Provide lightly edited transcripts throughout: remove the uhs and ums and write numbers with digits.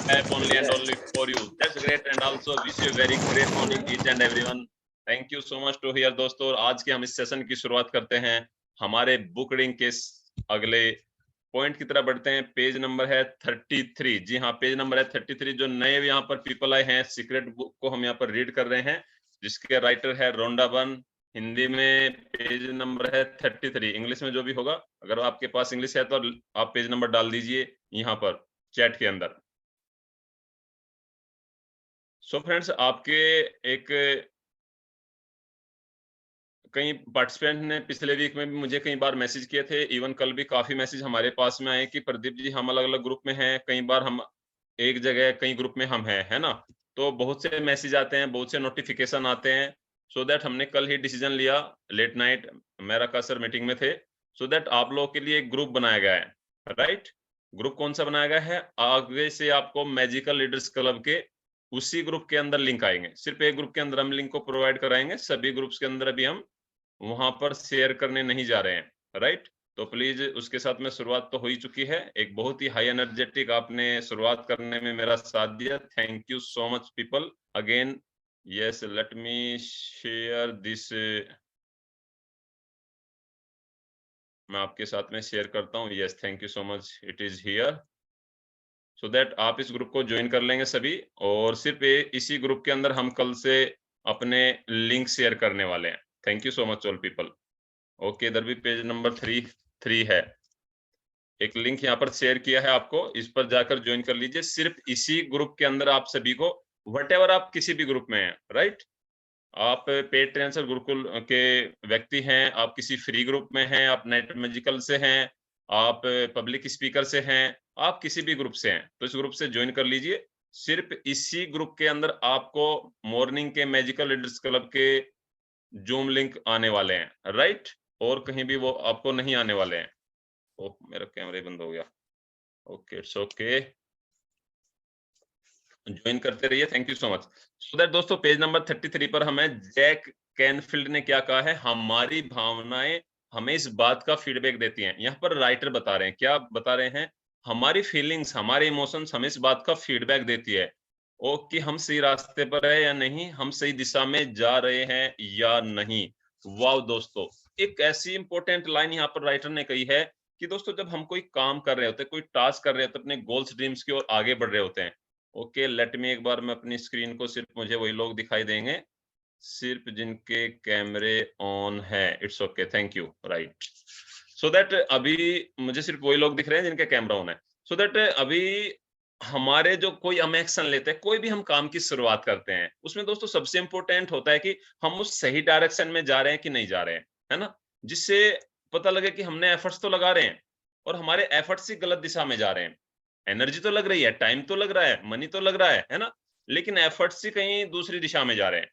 app only and only for you. That's great, and also wish you a very great morning each and everyone. Thank you so much to here दोस्तों। आज के हम इस session की शुरुआत करते हैं हमारे बुक रीडिंग के अगले पॉइंट की तरफ बढ़ते हैं। पेज नंबर है 33। जी हाँ, पेज नंबर है 33। जो नए यहाँ पर पीपल आए हैं, सीक्रेट बुक को हम यहाँ पर रीड कर रहे हैं, जिसके राइटर है रोंडा बर्न। हिंदी में पेज नंबर है 33। इंग्लिश में जो भी होगा, अगर आपके पास इंग्लिश है तो आप पेज नंबर डाल दीजिए यहाँ पर चैट के अंदर। सो फ्रेंड्स, आपके एक कई पार्टिसिपेंट ने पिछले वीक में भी मुझे कई बार मैसेज किए थे, इवन कल भी काफी मैसेज हमारे पास में आए कि प्रदीप जी हम अलग अलग ग्रुप में हैं, कई बार हम एक जगह कई ग्रुप में हम हैं, है ना। तो बहुत से मैसेज आते हैं, बहुत से नोटिफिकेशन आते हैं। सो दैट हमने कल ही डिसीजन लिया, लेट नाइट मेरा का सर मीटिंग में थे, सो दैट आप लोगों के लिए एक ग्रुप बनाया गया है। राइट, ग्रुप कौन सा बनाया गया है? आगे से आपको मैजिकल लीडर्स क्लब के उसी ग्रुप के अंदर लिंक आएंगे। सिर्फ एक ग्रुप के अंदर हम लिंक को प्रोवाइड कराएंगे, सभी ग्रुप्स के अंदर अभी हम वहां पर शेयर करने नहीं जा रहे हैं। राइट, तो प्लीज उसके साथ में शुरुआत तो हो ही चुकी है। एक बहुत ही हाई एनर्जेटिक आपने शुरुआत करने में मेरा साथ दिया, thank you so much people again. Yes, let me share this, मैं आपके साथ में शेयर करता हूँ। Yes, thank you so much, it is here, so that आप इस ग्रुप को ज्वाइन कर लेंगे सभी। और सिर्फ इसी ग्रुप के अंदर हम कल से अपने लिंक शेयर करने वाले हैं। Thank you so much all people. Okay, इधर भी पेज नंबर 3 है, एक लिंक यहाँ पर शेयर किया है आपको, इस पर जाकर ज्वाइन कर लीजिए। सिर्फ इसी ग्रुप के अंदर आप सभी को, व्हाटएवर आप किसी भी ग्रुप में हैं, राइट, आप पेड ट्रेनर गुरुकुल के व्यक्ति हैं, आप किसी फ्री ग्रुप में हैं, आप नेट मैजिकल से हैं, आप पब्लिक स्पीकर से हैं, आप किसी भी ग्रुप से हैं, तो इस ग्रुप से ज्वाइन कर लीजिए। सिर्फ इसी ग्रुप के अंदर आपको मॉर्निंग के मैजिकल लीडर्स क्लब के जूम लिंक आने वाले हैं, राइट, और कहीं भी वो आपको नहीं आने वाले हैं। ओह, मेरा कैमरा बंद हो गया। ओके, इट्स ओके, ज्वाइन करते रहिए, thank you so much. So that दोस्तों, पेज नंबर 33 पर हमें जैक कैनफील्ड ने क्या कहा है, हमारी भावनाएं हमें इस बात का फीडबैक देती हैं। यहाँ पर राइटर बता रहे हैं, क्या बता रहे हैं, हमारी फीलिंग्स, हमारे इमोशंस हमें इस बात का फीडबैक देती है ओ कि हम सही रास्ते पर है या नहीं, हम सही दिशा में जा रहे हैं या नहीं। वाह दोस्तों, एक ऐसी इंपॉर्टेंट लाइन यहाँ पर राइटर ने कही है कि दोस्तों, जब हम कोई काम कर रहे होते हैं, कोई टास्क कर रहे होते हैं, अपने गोल्स ड्रीम्स की ओर आगे बढ़ रहे होते हैं। ओके, लेट मी एक बार मैं अपनी स्क्रीन को, सिर्फ मुझे वही लोग दिखाई देंगे सिर्फ जिनके कैमरे ऑन है। It's okay, thank you, right, so that अभी मुझे सिर्फ वही लोग दिख रहे हैं जिनके कैमरा ऑन है। सो दैट अभी हमारे जो कोई हम एक्शन लेते हैं, कोई भी हम काम की शुरुआत करते हैं, उसमें दोस्तों सबसे इंपॉर्टेंट होता है कि हम उस सही डायरेक्शन में जा रहे हैं कि नहीं जा रहे हैं, है ना। जिससे पता लगे कि हमने एफर्ट्स तो लगा रहे हैं और हमारे एफर्ट्स ही गलत दिशा में जा रहे हैं। एनर्जी तो लग रही है, टाइम तो लग रहा है, मनी तो लग रहा है ना, लेकिन एफर्ट्स ही कहीं दूसरी दिशा में जा रहे हैं।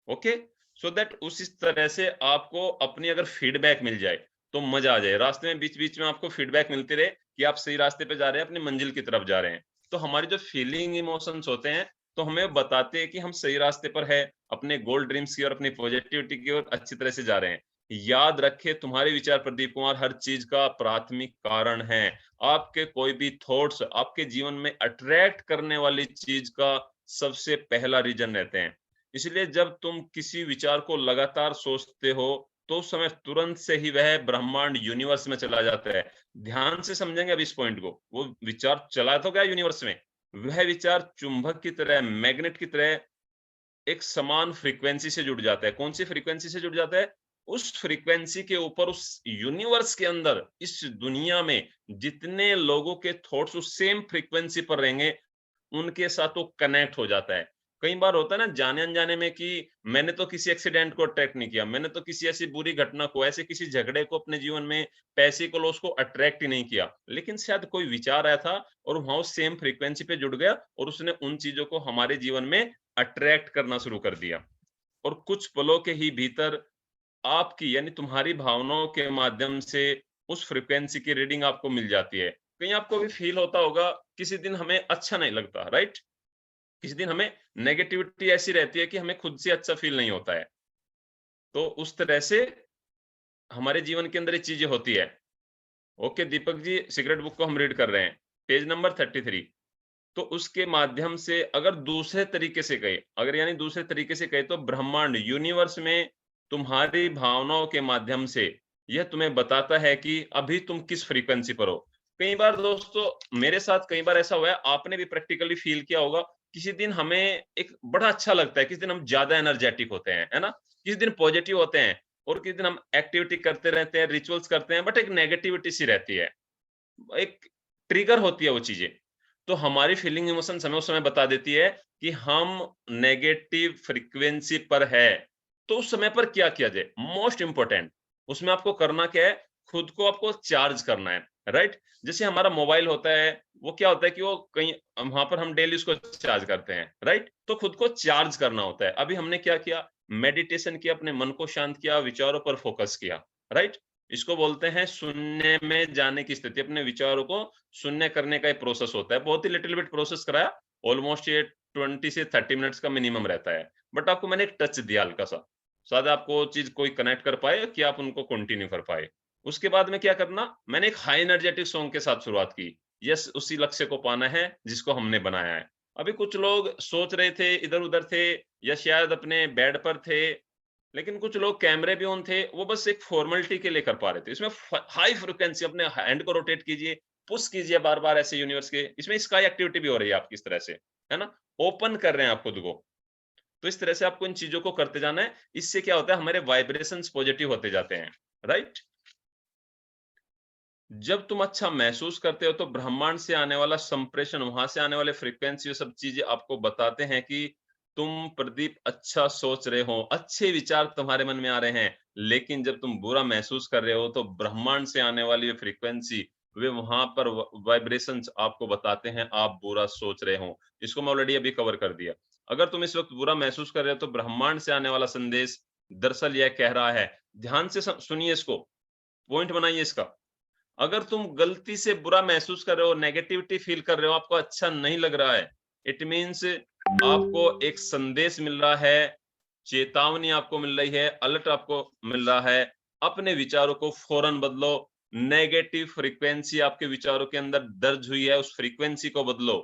ओके, सो दैट उस इस तरह से आपको अपनी अगर फीडबैक मिल जाए तो मजा आ जाए। रास्ते में बीच बीच में आपको फीडबैक मिलती रहे कि आप सही रास्ते पे जा रहे हैं, अपनी मंजिल की तरफ जा रहे हैं, तो हमारी जो फीलिंग इमोशंस होते हैं तो हमें बताते हैं कि हम सही रास्ते पर है, अपने गोल ड्रीम्स की और अपनी पॉजिटिविटी की ओर अच्छी तरह से जा रहे हैं। याद रखे, तुम्हारे विचार प्रदीप कुमार हर चीज का प्राथमिक कारण है। आपके कोई भी थॉट्स आपके जीवन में अट्रैक्ट करने वाली चीज का सबसे पहला रीजन रहते हैं। इसलिए जब तुम किसी विचार को लगातार सोचते हो तो उस समय तुरंत से ही वह ब्रह्मांड यूनिवर्स में चला जाता है। ध्यान से समझेंगे अब इस पॉइंट को, वो विचार चला तो गया यूनिवर्स में, वह विचार चुंबक की तरह, मैग्नेट की तरह एक समान फ्रीक्वेंसी से जुड़ जाता है। कौन सी फ्रीक्वेंसी से जुड़ जाता है? उस फ्रीक्वेंसी के ऊपर, उस यूनिवर्स के अंदर, इस दुनिया में जितने लोगों के थॉट्स उस सेम फ्रीक्वेंसी पर रहेंगे, उनके साथ वो कनेक्ट हो जाता है। कई बार होता है ना जाने अनजाने में कि मैंने तो किसी एक्सीडेंट को अट्रैक्ट नहीं किया, मैंने तो किसी ऐसी बुरी घटना को, ऐसे किसी झगड़े को अपने जीवन में, पैसे को, लॉस को अट्रैक्ट ही नहीं किया, लेकिन शायद कोई विचार आया था और वहां उस सेम फ्रीक्वेंसी पे जुड़ गया और उसने उन चीजों को हमारे जीवन में अट्रैक्ट करना शुरू कर दिया। और कुछ पलों के ही भीतर आपकी, यानी तुम्हारी भावनाओं के माध्यम से उस फ्रीक्वेंसी की रीडिंग आपको मिल जाती है। कहीं आपको भी फील होता होगा, किसी दिन हमें अच्छा नहीं लगता, राइट, किसी दिन हमें नेगेटिविटी ऐसी रहती है कि हमें खुद से अच्छा फील नहीं होता है। तो उस तरह से हमारे जीवन के अंदर ये चीजें होती है। Okay Deepak ji, secret book को हम रीड कर रहे हैं, पेज नंबर 33। तो उसके माध्यम से अगर दूसरे तरीके से कहे, अगर यानी दूसरे तरीके से कहे तो ब्रह्मांड यूनिवर्स में तुम्हारी भावनाओं के माध्यम से यह तुम्हें बताता है कि अभी तुम किस फ्रीक्वेंसी पर हो। कई बार दोस्तों मेरे साथ कई बार ऐसा हुआ है, आपने भी प्रैक्टिकली फील किया होगा, किसी दिन हमें एक बड़ा अच्छा लगता है, किसी दिन हम ज्यादा एनर्जेटिक होते हैं, है ना? किसी दिन पॉजिटिव होते हैं और किसी दिन हम एक्टिविटी करते रहते हैं, रिचुअल्स करते हैं, बट एक नेगेटिविटी सी रहती है। एक ट्रिगर होती है वो चीजें। तो हमारी फीलिंग इमोशंस हमें उस समय बता देती है कि हम नेगेटिव फ्रीक्वेंसी पर है। तो उस समय पर क्या किया जाए? मोस्ट इंपोर्टेंट, उसमें आपको करना क्या है? खुद को आपको चार्ज करना है, राइट? जैसे हमारा मोबाइल होता है, वो क्या होता है कि वो कहीं वहां पर हम डेली उसको चार्ज करते हैं, राइट? तो खुद को चार्ज करना होता है। अभी हमने क्या किया? मेडिटेशन किया, अपने मन को शांत किया, विचारों पर फोकस किया, राइट? इसको बोलते हैं शून्य में जाने की स्थिति। अपने विचारों को शून्य करने का एक प्रोसेस होता है। बहुत ही लिटिल बिट प्रोसेस कराया, ऑलमोस्ट ये 20 से 30 मिनट्स का मिनिमम रहता है। बट आपको मैंने एक टच दिया हल्का सा, शायद आपको वो चीज कोई कनेक्ट कर पाए कि आप उनको कंटिन्यू कर पाए। उसके बाद में क्या करना, मैंने एक हाई एनर्जेटिक सॉन्ग के साथ शुरुआत की। यस, उसी लक्ष्य को पाना है जिसको हमने बनाया है। अभी कुछ लोग सोच रहे थे, इधर उधर थे, या शायद अपने बेड पर थे, लेकिन कुछ लोग कैमरे भी ऑन थे, वो बस एक फॉर्मेलिटी के लिए कर पा रहे थे। इसमें हाई फ्रीक्वेंसी, अपने हैंड को रोटेट कीजिए, पुश कीजिए बार बार ऐसे यूनिवर्स के, इसमें स्काई एक्टिविटी भी हो रही है आपकी इस तरह से, है ना? ओपन कर रहे हैं आप खुद को। तो इस तरह से आपको इन चीजों को करते जाना है। इससे क्या होता है, हमारे वाइब्रेशंस पॉजिटिव होते जाते हैं, राइट? जब तुम अच्छा महसूस करते हो तो ब्रह्मांड से आने वाला संप्रेषण, वहां से आने वाले फ्रीक्वेंसी, ये सब चीजें आपको बताते हैं कि तुम प्रदीप अच्छा सोच रहे हो, अच्छे विचार तुम्हारे मन में आ रहे हैं। लेकिन जब तुम बुरा महसूस कर रहे हो तो ब्रह्मांड से आने वाली ये फ्रीक्वेंसी, वे वहां पर वाइब्रेशंस आपको बताते हैं आप बुरा सोच रहे हो। इसको मैं ऑलरेडी अभी कवर कर दिया। अगर तुम इस वक्त बुरा महसूस कर रहे हो तो ब्रह्मांड से आने वाला संदेश दरअसल यह कह रहा है, ध्यान से सुनिए इसको, पॉइंट बनाइए इसका। अगर तुम गलती से बुरा महसूस कर रहे हो, नेगेटिविटी फील कर रहे हो, आपको अच्छा नहीं लग रहा है, इट मीन्स आपको एक संदेश मिल रहा है, चेतावनी आपको मिल रही है, अलर्ट आपको मिल रहा है। अपने विचारों को फौरन बदलो। नेगेटिव फ्रीक्वेंसी आपके विचारों के अंदर दर्ज हुई है, उस फ्रीक्वेंसी को बदलो।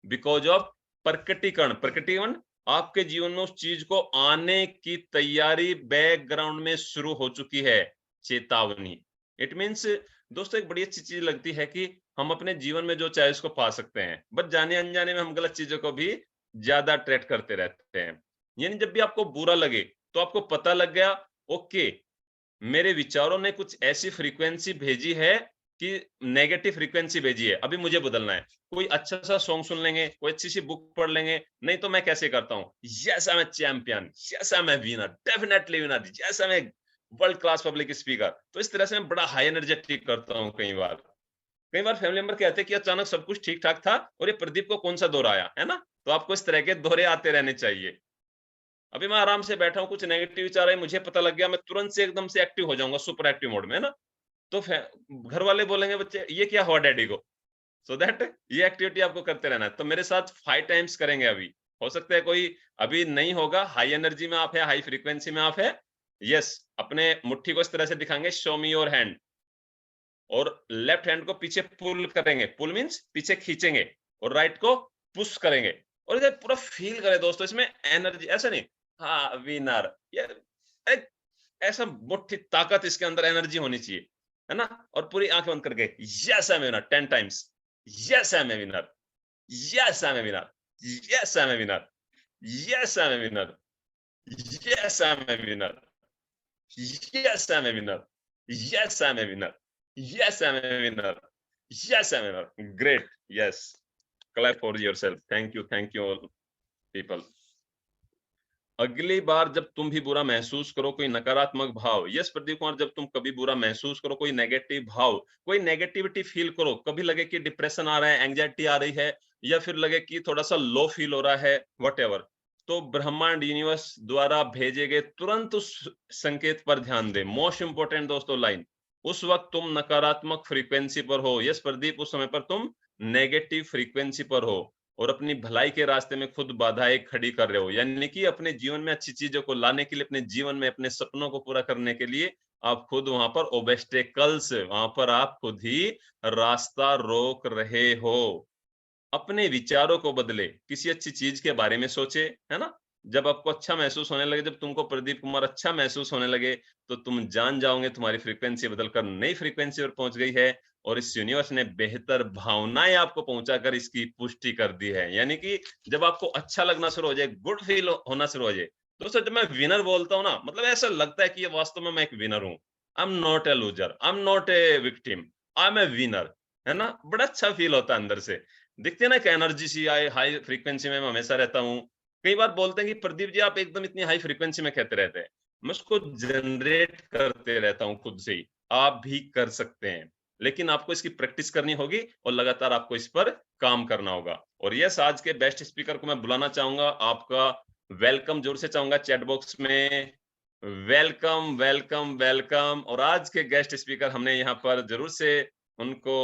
बिकॉज ऑफ प्रकटीकरण, प्रकटीकरण आपके जीवन में उस चीज को आने की तैयारी बैकग्राउंड में शुरू हो चुकी है। चेतावनी, इट मीन्स दोस्तों एक बड़ी अच्छी चीज लगती है कि हम अपने जीवन में जो चाहे उसको पा सकते हैं, बट जाने अनजाने में हम गलत चीजों को भी ज्यादा अट्रैक्ट करते रहते हैं। यानी जब भी आपको बुरा लगे तो आपको पता लग गया, ओके, मेरे विचारों ने कुछ ऐसी फ्रीक्वेंसी भेजी है कि नेगेटिव फ्रीक्वेंसी भेजी है, अभी मुझे बदलना है। कोई अच्छा सा सॉन्ग सुन लेंगे, कोई अच्छी सी बुक पढ़ लेंगे, नहीं तो मैं कैसे करता हूँ, yes I M champion, yes I am winner, definitely winner, yes I M world class public speaker. तो इस तरह से मैं बड़ा हाई एनर्जेटिक करता हूँ। कई बार फैमिली मेंबर कहते हैं कि अचानक सब कुछ ठीक ठाक था और ये प्रदीप को कौन सा दौरा आया, है ना? तो आपको इस तरह के दौरे आते रहने चाहिए। अभी मैं आराम से बैठा हूँ, कुछ नेगेटिव विचार है, मुझे पता लग गया, मैं तुरंत से एकदम से एक्टिव हो जाऊंगा, सुपर एक्टिव मोड में, है ना? तो घर वाले बोलेंगे, बच्चे ये क्या हुआ डैडी को? सो दैट ये एक्टिविटी आपको करते रहना है। तो मेरे साथ 5 टाइम्स करेंगे अभी। हो सकता है कोई अभी नहीं होगा, हाई एनर्जी में आप है, हाई फ्रीक्वेंसी में आप है। यस, अपने मुट्ठी को इस तरह से दिखाएंगे, शो मी योर हैंड, और लेफ्ट हैंड को पीछे पुल करेंगे, पुल मींस पीछे खींचेंगे, और राइट को पुश करेंगे। और इधर पूरा फील करें दोस्तों, इसमें एनर्जी ऐसा नहीं, हाँ विनर, ये एक ऐसा मुट्ठी ताकत, इसके अंदर एनर्जी होनी चाहिए, है ना? और पूरी आंखें बंद करके yes I am winner 10 times, yes I am a winner, yes I am a winner, yes I am a winner, yes I am a winner, yes I am a winner, yes I am a winner, yes I am a winner, yes I am a winner, yes I am a winner. Great, yes, clap for yourself, thank you all people। अगली बार जब तुम भी बुरा महसूस करो, कोई नकारात्मक भाव, यस प्रदीप कुमार, जब तुम कभी बुरा महसूस करो, कोई नेगेटिव भाव, कोई नेगेटिविटी फील करो, कभी लगे कि डिप्रेशन आ रहा है, एंजाइटी आ रही है, या फिर लगे कि थोड़ा सा लो फील हो रहा है, वट, तो ब्रह्मांड यूनिवर्स द्वारा भेजे गए तुरंत उस संकेत पर ध्यान दे। मोस्ट इंपोर्टेंट दोस्तों लाइन, उस वक्त तुम नकारात्मक फ्रीक्वेंसी पर हो, यस प्रदीप, उस समय पर तुम नेगेटिव फ्रीक्वेंसी पर हो और अपनी भलाई के रास्ते में खुद बाधाएं खड़ी कर रहे हो। यानी कि अपने जीवन में अच्छी चीजों को लाने के लिए, अपने जीवन में अपने सपनों को पूरा करने के लिए आप खुद वहां पर ओबेस्टेकल्स, वहां पर आप खुद ही रास्ता रोक रहे हो। अपने विचारों को बदले, किसी अच्छी चीज के बारे में सोचे, है ना? जब आपको अच्छा महसूस होने लगे, जब तुमको प्रदीप कुमार अच्छा महसूस होने लगे, तो तुम जान जाओगे तुम्हारी फ्रीक्वेंसी बदलकर नई फ्रीक्वेंसी पर पहुंच गई है और इस यूनिवर्स ने बेहतर भावनाएं आपको पहुंचाकर इसकी पुष्टि कर दी है। यानी कि जब आपको अच्छा लगना शुरू हो जाए, गुड फील होना शुरू हो जाए, दोस्तों जब मैं विनर बोलता हूँ ना, मतलब ऐसा लगता है कि ये वास्तव में मैं एक विनर हूँ। I am not a loser, I am not a victim, I am a winner, है ना? बड़ा अच्छा फील होता है अंदर से। दिखती है ना एक एनर्जी सी, हाई फ्रीक्वेंसी में मैं हमेशा रहता हूँ। कई बार बोलते हैं कि प्रदीप जी आप एकदम इतनी हाई फ्रीक्वेंसी में कहते रहते हैं। मैं उसको जनरेट करते रहता हूँ खुद से ही। आप भी कर सकते हैं, लेकिन आपको इसकी प्रैक्टिस करनी होगी और लगातार आपको इस पर काम करना होगा। और यस, आज के बेस्ट स्पीकर को मैं बुलाना चाहूंगा, आपका वेलकम जोर से चाहूंगा चैट बॉक्स में। Welcome, welcome, welcome. और आज के गेस्ट स्पीकर हमने यहाँ पर जरूर से उनको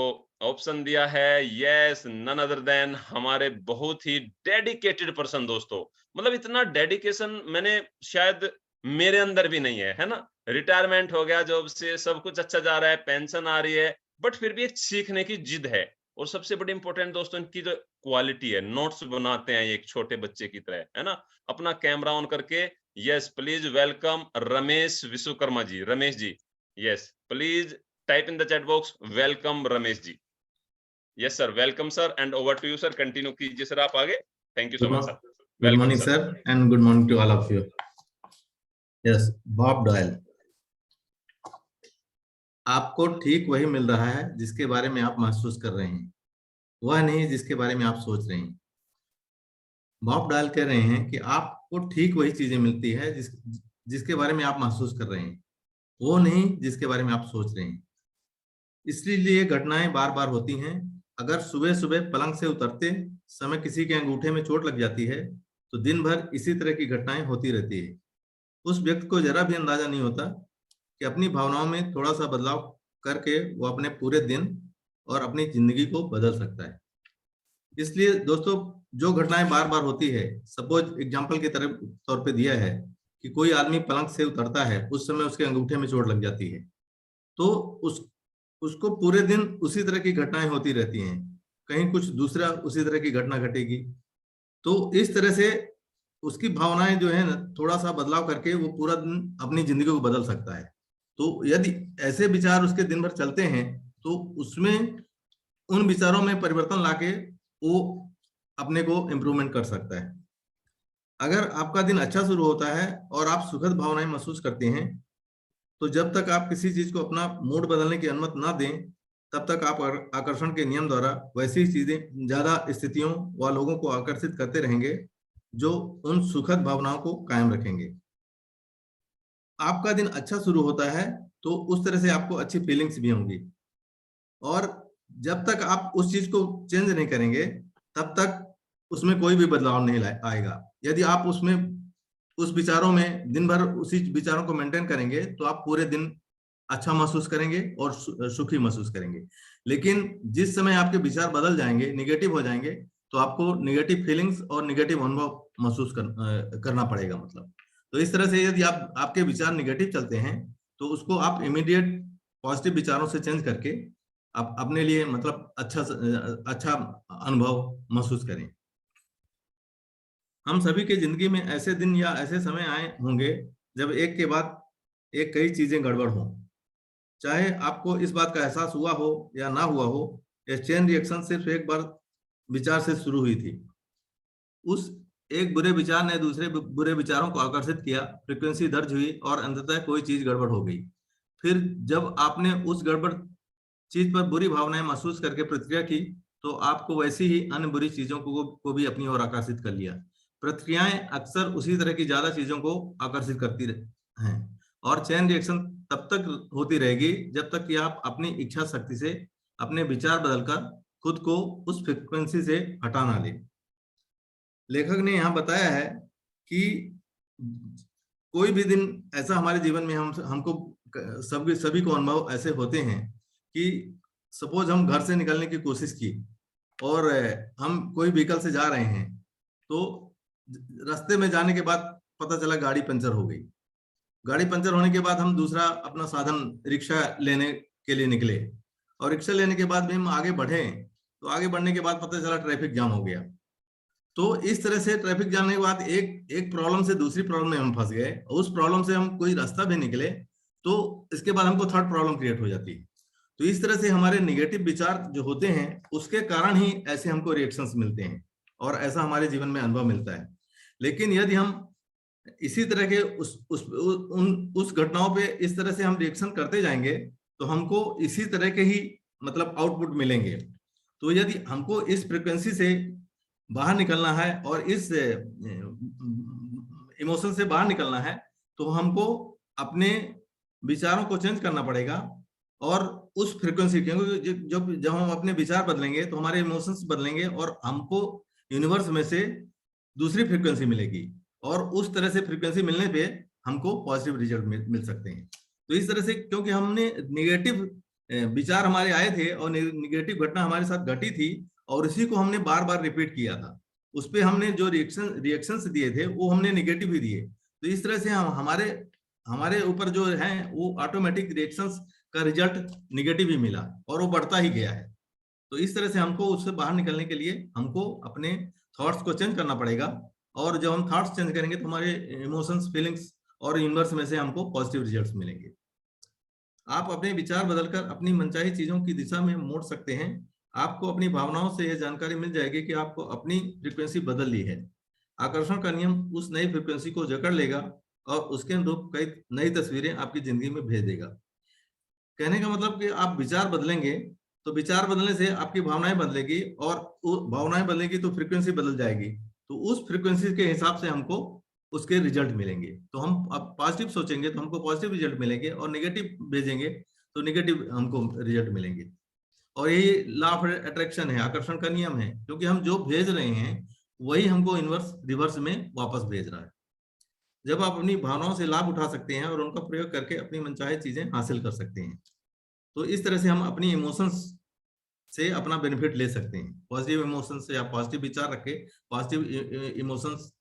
ऑप्शन दिया है। यस, नन अदर देन हमारे बहुत ही डेडिकेटेड पर्सन दोस्तों। मतलब इतना डेडिकेशन मैंने शायद मेरे अंदर भी नहीं है, है ना? रिटायरमेंट हो गया जॉब से, सब कुछ अच्छा जा रहा है, पेंशन आ रही है, बट फिर भी एक सीखने की जिद है। और सबसे बड़ी इंपॉर्टेंट दोस्तों इनकी जो क्वालिटी है, नोट्स बनाते हैं एक छोटे बच्चे की तरह, है ना? अपना कैमरा ऑन करके, yes please welcome Ramesh Vishwakarma ji. Ramesh ji, yes please type in the chat box welcome Ramesh ji. Yes sir, welcome sir, hand over to you sir, continue कीजिए सर आप आगे। Thank you so much sir. Good welcome morning, सर। sir, and good morning to all of you. Yes, Bob Doyle. आपको ठीक वही मिल रहा है जिसके बारे में आप महसूस कर रहे हैं, वह नहीं जिसके बारे में आप सोच रहे हैं। बॉब डॉयल कह रहे हैं कि आपको ठीक वही चीजें मिलती है जिसके बारे में आप महसूस कर रहे हैं, वो नहीं जिसके बारे में आप सोच रहे हैं। इसलिए घटनाएं बार बार होती हैं। अगर सुबह सुबह पलंग से उतरते समय किसी के अंगूठे में चोट लग जाती है, तो दिन भर इसी तरह की घटनाएं होती रहती है। उस व्यक्ति को जरा भी अंदाजा नहीं होता कि अपनी भावनाओं में थोड़ा सा बदलाव करके वो अपने पूरे दिन और अपनी जिंदगी को बदल सकता है। इसलिए दोस्तों, जो घटनाएं बार बार होती है, सपोज एग्जांपल के तरफ तौर पे दिया है कि कोई आदमी पलंग से उतरता है, उस समय उसके अंगूठे में चोट लग जाती है, तो उसको पूरे दिन उसी तरह की घटनाएं होती रहती हैं। कहीं कुछ दूसरा उसी तरह की घटना घटेगी। तो इस तरह से उसकी भावनाएं जो है ना, थोड़ा सा बदलाव करके वो पूरा दिन अपनी जिंदगी को बदल सकता है। तो यदि ऐसे विचार उसके दिन भर चलते हैं, तो उसमें उन विचारों में परिवर्तन लाके वो अपने को इम्प्रूवमेंट कर सकता है। अगर आपका दिन अच्छा शुरू होता है और आप सुखद भावनाएं महसूस करते हैं, तो जब तक आप किसी चीज को अपना मूड बदलने की अनुमति ना दें, तब तक आप आकर्षण के नियम द्वारा वैसी चीजें, ज्यादा स्थितियों व लोगों को आकर्षित करते रहेंगे जो उन सुखद भावनाओं को कायम रखेंगे। आपका दिन अच्छा शुरू होता है तो उस तरह से आपको अच्छी फीलिंग्स भी होंगी, और जब तक आप उस चीज को चेंज नहीं करेंगे, तब तक उसमें कोई भी बदलाव नहीं आएगा। यदि आप उसमें उस विचारों में दिन भर उसी विचारों को मेंटेन करेंगे, तो आप पूरे दिन अच्छा महसूस करेंगे और सुखी महसूस करेंगे। लेकिन जिस समय आपके विचार बदल जाएंगे, निगेटिव हो जाएंगे, तो आपको निगेटिव फीलिंग्स और निगेटिव अनुभव महसूस करना पड़ेगा। मतलब तो इस तरह से यदि आपके विचार निगेटिव चलते हैं, तो उसको आप इमीडिएट पॉजिटिव विचारों से चेंज करके आप अपने लिए मतलब अच्छा अनुभव महसूस करें। हम सभी के जिंदगी में ऐसे दिन या ऐसे समय आए होंगे जब एक के बाद एक कई चीजें गड़बड़ हो। चाहे आपको इस बात का एहसास हुआ हो या ना हुआ हो, यह चेन रिएक्शन सिर्फ एक बार विचार से शुरू हुई थी। उस एक बुरे विचार ने दूसरे बुरे विचारों को आकर्षित किया, फ्रीक्वेंसी दर्ज हुई और अंततः कोई चीज गड़बड़ हो गई। फिर जब आपने उस गड़बड़ चीज पर बुरी भावनाएं महसूस करके प्रतिक्रिया की, तो आपको वैसी ही अन्य बुरी चीजों को भी अपनी ओर आकर्षित कर लिया। प्रतिक्रियाएं अक्सर उसी तरह की ज्यादा चीजों को आकर्षित करती हैं, और चेन रिएक्शन तब तक होती रहेगी जब तक कि आप अपनी इच्छा शक्ति से अपने विचार बदलकर खुद को उस फ्रीक्वेंसी से हटा ना लें। लेखक ने यहाँ बताया है कि कोई भी दिन ऐसा हमारे जीवन में हमको सभी को अनुभव ऐसे होते हैं कि सपोज हम घर से निकलने की कोशिश की और हम कोई व्हीकल से जा रहे हैं, तो रास्ते में जाने के बाद पता चला गाड़ी पंचर हो गई। गाड़ी पंचर होने के बाद हम दूसरा अपना साधन रिक्शा लेने के लिए निकले, और रिक्शा लेने के बाद भी हम आगे बढ़े, तो आगे बढ़ने के बाद पता चला ट्रैफिक जाम हो गया। तो इस तरह से ट्रैफिक जाम होने के बाद एक प्रॉब्लम से दूसरी प्रॉब्लम में हम फंस गए, उस प्रॉब्लम से हम कोई रास्ता भी निकले तो इसके बाद हमको थर्ड प्रॉब्लम क्रिएट हो जाती है। तो इस तरह से हमारे निगेटिव विचार जो होते हैं उसके कारण ही ऐसे हमको रिएक्शंस मिलते हैं और ऐसा हमारे जीवन में अनुभव मिलता है। लेकिन यदि हम इसी तरह के उस घटनाओं पे इस तरह से हम रिएक्शन करते जाएंगे तो हमको इसी तरह के ही मतलब आउटपुट मिलेंगे। तो यदि हमको इस फ्रीक्वेंसी से बाहर निकलना है और इस इमोशन से बाहर निकलना है तो हमको अपने विचारों को चेंज करना पड़ेगा और उस फ्रीक्वेंसी, क्योंकि जब हम अपने विचार बदलेंगे तो हमारे इमोशंस बदलेंगे और हमको यूनिवर्स में से दूसरी फ्रीक्वेंसी मिलेगी और उस तरह से फ्रीक्वेंसी मिलने पे हमको पॉजिटिव रिजल्ट मिल सकते हैं। तो इस तरह से क्योंकि हमने निगेटिव विचार हमारे आए थे और निगेटिव घटना हमारे साथ घटी थी और इसी को हमने बार बार रिपीट किया था, उस पर हमने जो रिएक्शंस दिए थे वो हमने निगेटिव ही दिए। तो इस तरह से हमारे ऊपर जो है वो ऑटोमेटिक रिएक्शंस का रिजल्ट निगेटिव ही मिला और वो बढ़ता ही गया है। तो इस तरह से हमको उससे बाहर निकलने के लिए हमको अपने थॉट्स को चेंज करना पड़ेगा और जब हम थॉट्स चेंज करेंगे तो हमारे इमोशंस, फीलिंग्स और यूनिवर्स में से हमको पॉजिटिव रिजल्ट्स मिलेंगे। आप अपने विचार बदलकर अपनी मनचाही चीजों की दिशा में मोड़ सकते हैं। आपको अपनी भावनाओं से यह जानकारी मिल जाएगी कि आपको अपनी फ्रीक्वेंसी बदल ली है। आकर्षण का नियम उस नई फ्रीक्वेंसी को जकड़ लेगा और उसके अनुरूप कई नई तस्वीरें आपकी जिंदगी में भेज देगा। कहने का मतलब कि आप विचार बदलेंगे तो विचार बदलने से आपकी भावनाएं बदलेगी और भावनाएं बदलेगी तो फ्रीक्वेंसी बदल जाएगी। तो उस फ्रीक्वेंसी के हिसाब से हमको उसके रिजल्ट मिलेंगे। तो हम अब पॉजिटिव सोचेंगे तो हमको पॉजिटिव रिजल्ट मिलेंगे और नेगेटिव भेजेंगे तो नेगेटिव हमको रिजल्ट मिलेंगे। और यही लॉ ऑफ अट्रैक्शन है, आकर्षण का नियम है, क्योंकि हम जो भेज रहे हैं वही हमको इनवर्स रिवर्स में वापस भेज रहा है। जब आप अपनी भावनाओं से लाभ उठा सकते हैं और उनका प्रयोग करके अपनी मनचाही चीजें हासिल कर सकते हैं। तो इस तरह से हम अपनी इमोशंस से अपना बेनिफिट ले सकते हैं। पॉजिटिव इमोशंस से आप पॉजिटिव विचार रखें, पॉजिटिव इमोशंस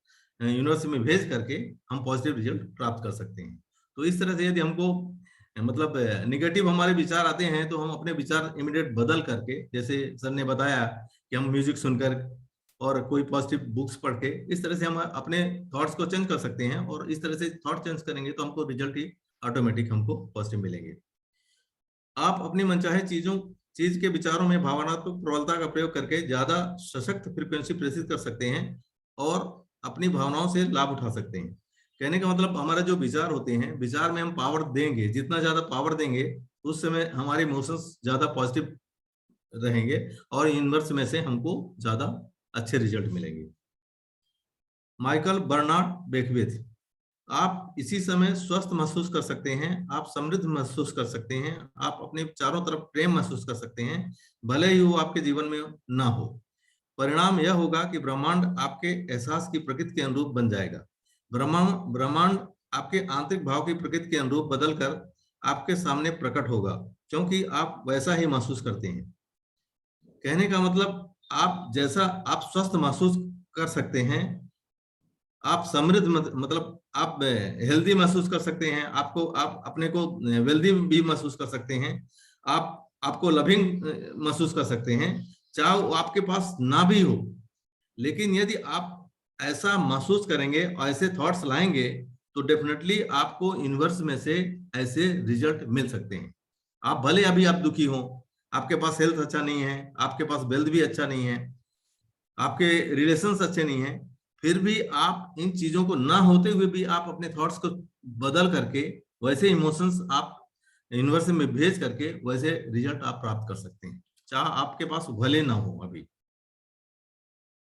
यूनिवर्स में भेज करके हम पॉजिटिव रिजल्ट प्राप्त कर सकते हैं। तो इस तरह से यदि हमको मतलब निगेटिव हमारे विचार आते हैं तो हम अपने विचार इमीडिएट बदल करके, जैसे सर ने बताया कि हम म्यूजिक सुनकर और कोई पॉजिटिव बुक्स पढ़ के इस तरह से हम अपने थॉट्स को चेंज कर सकते हैं और इस तरह से थॉट चेंज करेंगे तो हमको रिजल्ट ही ऑटोमेटिक हमको पॉजिटिव मिलेंगे। आप अपनी मनचाहे चीज के विचारों में भावनात्मक प्रबलता का प्रयोग करके ज्यादा सशक्त फ्रीक्वेंसी प्रेषित कर सकते हैं और अपनी भावनाओं से लाभ उठा सकते हैं। कहने का मतलब हमारा जो विचार होते हैं, विचार में हम पावर देंगे, जितना ज्यादा पावर देंगे उस समय हमारे इमोशंस ज्यादा पॉजिटिव रहेंगे और यूनिवर्स में से हमको ज्यादा अच्छे रिजल्ट मिलेंगे। माइकल बर्नार्ड बेकवेथ, आप इसी समय स्वस्थ महसूस कर सकते हैं, आप समृद्ध महसूस कर सकते हैं, आप अपने चारों तरफ प्रेम महसूस कर सकते हैं, भले ही वो आपके जीवन में ना हो। परिणाम यह होगा कि ब्रह्मांड आपके एहसास की प्रकृति के अनुरूप बन जाएगा। ब्रह्मांड आपके आंतरिक भाव की प्रकृति के अनुरूप बदलकर आपके सामने प्रकट होगा, क्योंकि आप वैसा ही महसूस करते हैं। कहने का मतलब आप जैसा आप स्वस्थ महसूस कर सकते हैं, आप समृद्ध मतलब आप हेल्दी महसूस कर सकते हैं, आप अपने को वेल्दी भी महसूस कर सकते हैं, आपको लविंग महसूस कर सकते हैं, चाहे वो आपके पास ना भी हो। लेकिन यदि आप ऐसा महसूस करेंगे और ऐसे थॉट्स लाएंगे तो डेफिनेटली आपको यूनिवर्स में से ऐसे रिजल्ट मिल सकते हैं। आप भले अभी आप दुखी हो, आपके पास हेल्थ अच्छा नहीं है, आपके पास वेल्थ भी अच्छा नहीं है, आपके रिलेशंस अच्छे नहीं है, फिर भी आप इन चीजों को ना होते हुए भी आप अपने थॉट्स को बदल करके वैसे इमोशंस आप यूनिवर्स में भेज करके वैसे रिजल्ट आप प्राप्त कर सकते हैं, चाहे आपके पास भले ना हो अभी।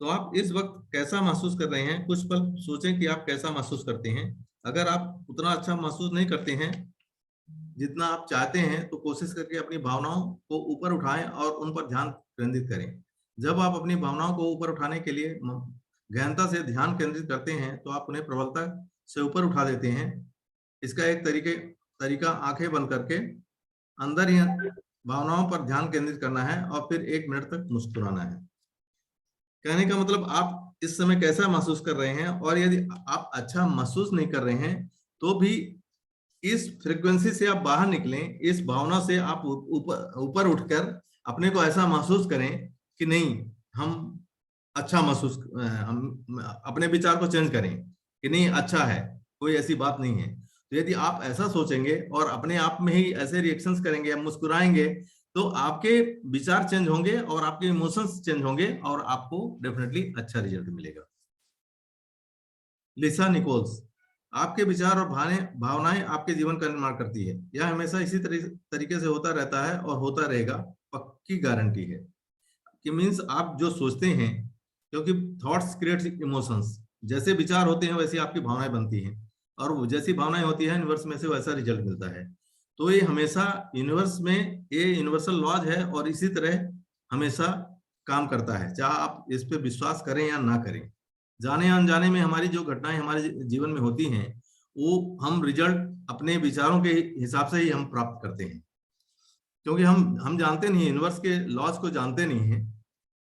तो आप इस वक्त कैसा महसूस कर रहे हैं, कुछ पल सोचें कि आप कैसा महसूस करते हैं। अगर आप उतना अच्छा महसूस नहीं करते हैं जितना आप चाहते हैं तो कोशिश करके अपनी भावनाओं को ऊपर उठाएं और उन पर ध्यान केंद्रित करें। जब आप अपनी भावनाओं को ऊपर उठाने के लिए गहनता से ध्यान केंद्रित करते हैं तो आप उन्हें प्रबलता से ऊपर उठा देते हैं। इसका एक तरीका आंखें बंद करके अंदर ही भावनाओं पर ध्यान केंद्रित करना है और फिर 1 मिनट तक मुस्कुराना है। कहने का मतलब आप इस समय कैसा महसूस कर रहे हैं, और यदि आप अच्छा महसूस नहीं कर रहे हैं तो भी इस फ्रीक्वेंसी से आप बाहर निकलें, इस भावना से आप ऊपर उठकर अपने को ऐसा महसूस करें कि नहीं हम अच्छा महसूस हम अपने विचार को चेंज करें कि नहीं अच्छा है, कोई ऐसी बात नहीं है। तो यदि आप ऐसा सोचेंगे और अपने आप में ही ऐसे रिएक्शंस करेंगे, मुस्कुराएंगे, तो आपके विचार चेंज होंगे और आपके इमोशंस चेंज होंगे और आपको डेफिनेटली अच्छा रिजल्ट मिलेगा। लिसा निकोल्स, आपके विचार और भावनाएं आपके जीवन का निर्माण करती है। यह हमेशा इसी तरीके से होता रहता है और होता रहेगा, पक्की गारंटी है। कि मीन्स आप जो सोचते हैं, क्योंकि थॉट्स क्रिएट इमोशंस, जैसे विचार होते हैं वैसे आपकी भावनाएं बनती हैं, और वो जैसी भावनाएं होती है यूनिवर्स में से वैसा रिजल्ट मिलता है। तो ये हमेशा यूनिवर्स में ये यूनिवर्सल लॉज है और इसी तरह हमेशा काम करता है, चाहे आप इस पे विश्वास करें या ना करें। जाने अनजाने में हमारी जो घटनाएं हमारे जीवन में होती हैं, वो हम रिजल्ट अपने विचारों के हिसाब से ही हम प्राप्त करते हैं, क्योंकि हम जानते नहीं, यूनिवर्स के लॉज को जानते नहीं है,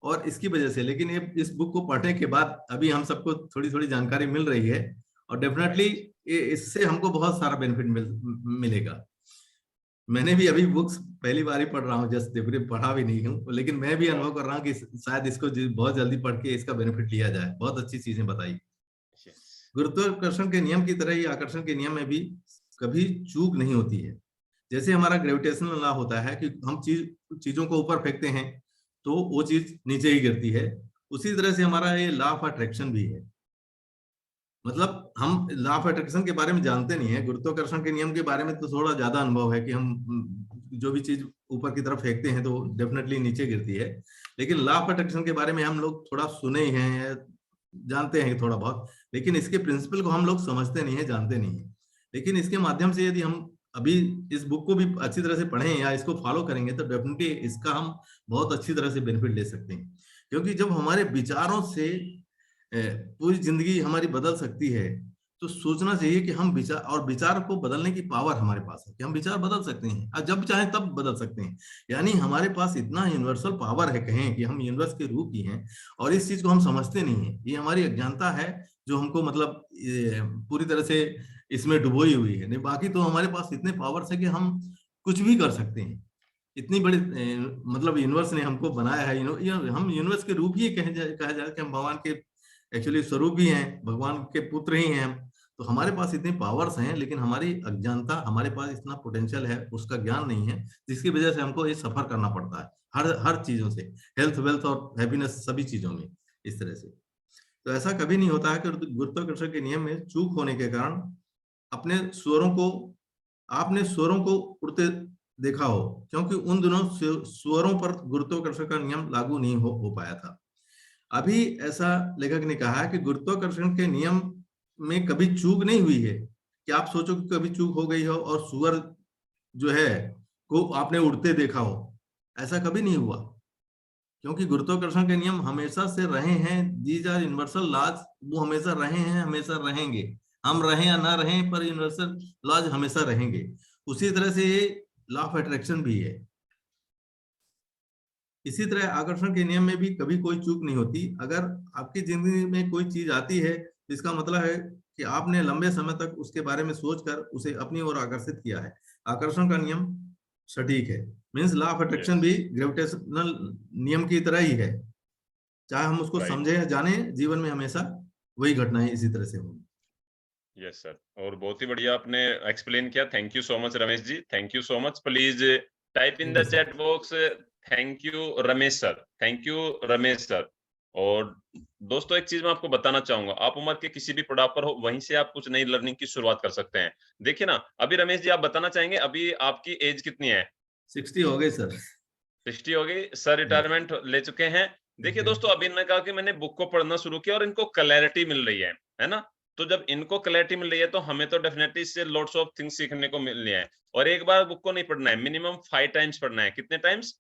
और इसकी वजह से। लेकिन ये इस बुक को पढ़ने के बाद अभी हम सबको थोड़ी थोड़ी जानकारी मिल रही है, और डेफिनेटली इससे हमको बहुत सारा बेनिफिट मिलेगा। मैंने भी अभी बुक्स पहली बार ही पढ़ रहा हूँ, जस्ट पढ़ा भी नहीं हूँ, लेकिन मैं भी अनुभव कर रहा हूँ कि शायद इसको बहुत जल्दी पढ़ के इसका बेनिफिट लिया जाए। बहुत अच्छी चीजें बताई। गुरुत्वाकर्षण के नियम की तरह ही आकर्षण के नियम में भी कभी चूक नहीं होती है। जैसे हमारा ग्रेविटेशनल लॉ होता है कि हम चीजों को ऊपर फेंकते हैं तो वो चीज नीचे ही गिरती है, उसी तरह से हमारा ये लॉ ऑफ अट्रैक्शन भी है। मतलब हम लॉ ऑफ अट्रैक्शन के बारे में जानते नहीं है, गुरुत्वाकर्षण के नियम के बारे में तो थोड़ा ज्यादा अनुभव है कि हम जो भी चीज ऊपर की तरफ फेंकते हैं तो डेफिनेटली नीचे गिरती है। लेकिन लॉ ऑफ अट्रैक्शन के बारे में हम लोग थोड़ा सुने ही हैं, जानते हैं थोड़ा बहुत, लेकिन इसके प्रिंसिपल को हम लोग समझते नहीं है, जानते नहीं है। लेकिन इसके माध्यम से यदि हम अभी इस बुक को भी अच्छी तरह से पढ़ें या इसको फॉलो करेंगे तो डेफिनेटली इसका हम बहुत अच्छी तरह से बेनिफिट ले सकते हैं। क्योंकि जब हमारे विचारों से पूरी जिंदगी हमारी बदल सकती है, तो सोचना चाहिए कि हम विचार, और विचार को बदलने की पावर हमारे पास है कि हम विचार बदल सकते हैं और जब चाहे तब बदल सकते हैं। यानी हमारे पास इतना यूनिवर्सल पावर है, कहें कि हम यूनिवर्स के रूप ही हैं, और इस चीज को हम समझते नहीं है। ये हमारी अज्ञानता है जो हमको मतलब पूरी तरह से इसमें डुबोई हुई है। नहीं, बाकी तो हमारे पास इतने पावर्स है कि हम कुछ भी कर सकते हैं। इतनी बड़ी मतलब यूनिवर्स ने हमको बनाया है, हम यूनिवर्स के रूप ही कहा जाए कि हम भगवान के एक्चुअली स्वरूप ही हैं, भगवान के पुत्र ही हैं हम। तो हमारे पास इतने पावर्स हैं, लेकिन हमारी अज्ञानता, हमारे पास इतना पोटेंशियल है, उसका ज्ञान नहीं है, जिसकी वजह से हमको ये सफर करना पड़ता है हर हर चीजों से, हेल्थ, वेल्थ और हैप्पीनेस, सभी चीजों में इस तरह से। तो ऐसा कभी नहीं होता है कि गुरुत्वाकर्षण के नियम में चूक होने के कारण अपने स्वरों को आपने स्वरों को उड़ते देखा हो, क्योंकि उन दिनों स्वरों पर गुरुत्वाकर्षण का नियम लागू नहीं हो पाया था। अभी ऐसा लेखक ने कहा है कि गुरुत्वाकर्षण के नियम में कभी चूक नहीं हुई है कि आप सोचो कि कभी चूक हो गई हो और सुअर जो है को आपने उड़ते देखा हो, ऐसा कभी नहीं हुआ। क्योंकि गुरुत्वाकर्षण के नियम हमेशा से रहे हैं, दीज आर यूनिवर्सल लॉज, वो हमेशा रहे हैं, हमेशा रहेंगे। हम रहें या ना रहें, पर यूनिवर्सल लॉज हमेशा रहेंगे। उसी तरह से ये लॉ ऑफ अट्रैक्शन भी है। इसी तरह आकर्षण के नियम में भी कभी कोई चूक नहीं होती। अगर आपकी जिंदगी में कोई चीज आती है, तो इसका मतलब है कि आपने लंबे समय तक उसके बारे में सोचकर उसे अपनी ओर आकर्षित किया है। आकर्षण का नियम सटीक है, मीन्स लॉ ऑफ अट्रैक्शन भी ग्रेविटेशनल नियम की तरह ही है। चाहे हम उसको समझे या जाने, जीवन में हमेशा वही घटनाएं इसी तरह से होंगी। यस सर, और बहुत ही बढ़िया आपने एक्सप्लेन किया। Thank you so much Ramesh ji, thank you so much. Please type in the chat box thank you Ramesh sir, thank you Ramesh sir. और दोस्तों एक चीज मैं आपको बताना चाहूंगा, आप उम्र के किसी भी पड़ाव पर हो, वहीं से आप कुछ नई लर्निंग की शुरुआत कर सकते हैं। देखिए ना, अभी रमेश जी आप बताना चाहेंगे अभी आपकी एज कितनी है? 60 हो गई सर। 60 हो गई सर, रिटायरमेंट ले चुके हैं। देखिए दोस्तों, अभी इन्होंने कहा कि मैंने बुक को पढ़ना शुरू किया और इनको क्लैरिटी मिल रही है ना? तो जब इनको क्लैरिटी मिल रही है तो हमें तो डेफिनेटली इससे लॉट्स ऑफ थिंग्स सीखने को मिल रही है। और एक बार बुक को नहीं पढ़ना है, मिनिमम 5 टाइम्स पढ़ना है। कितने टाइम्स?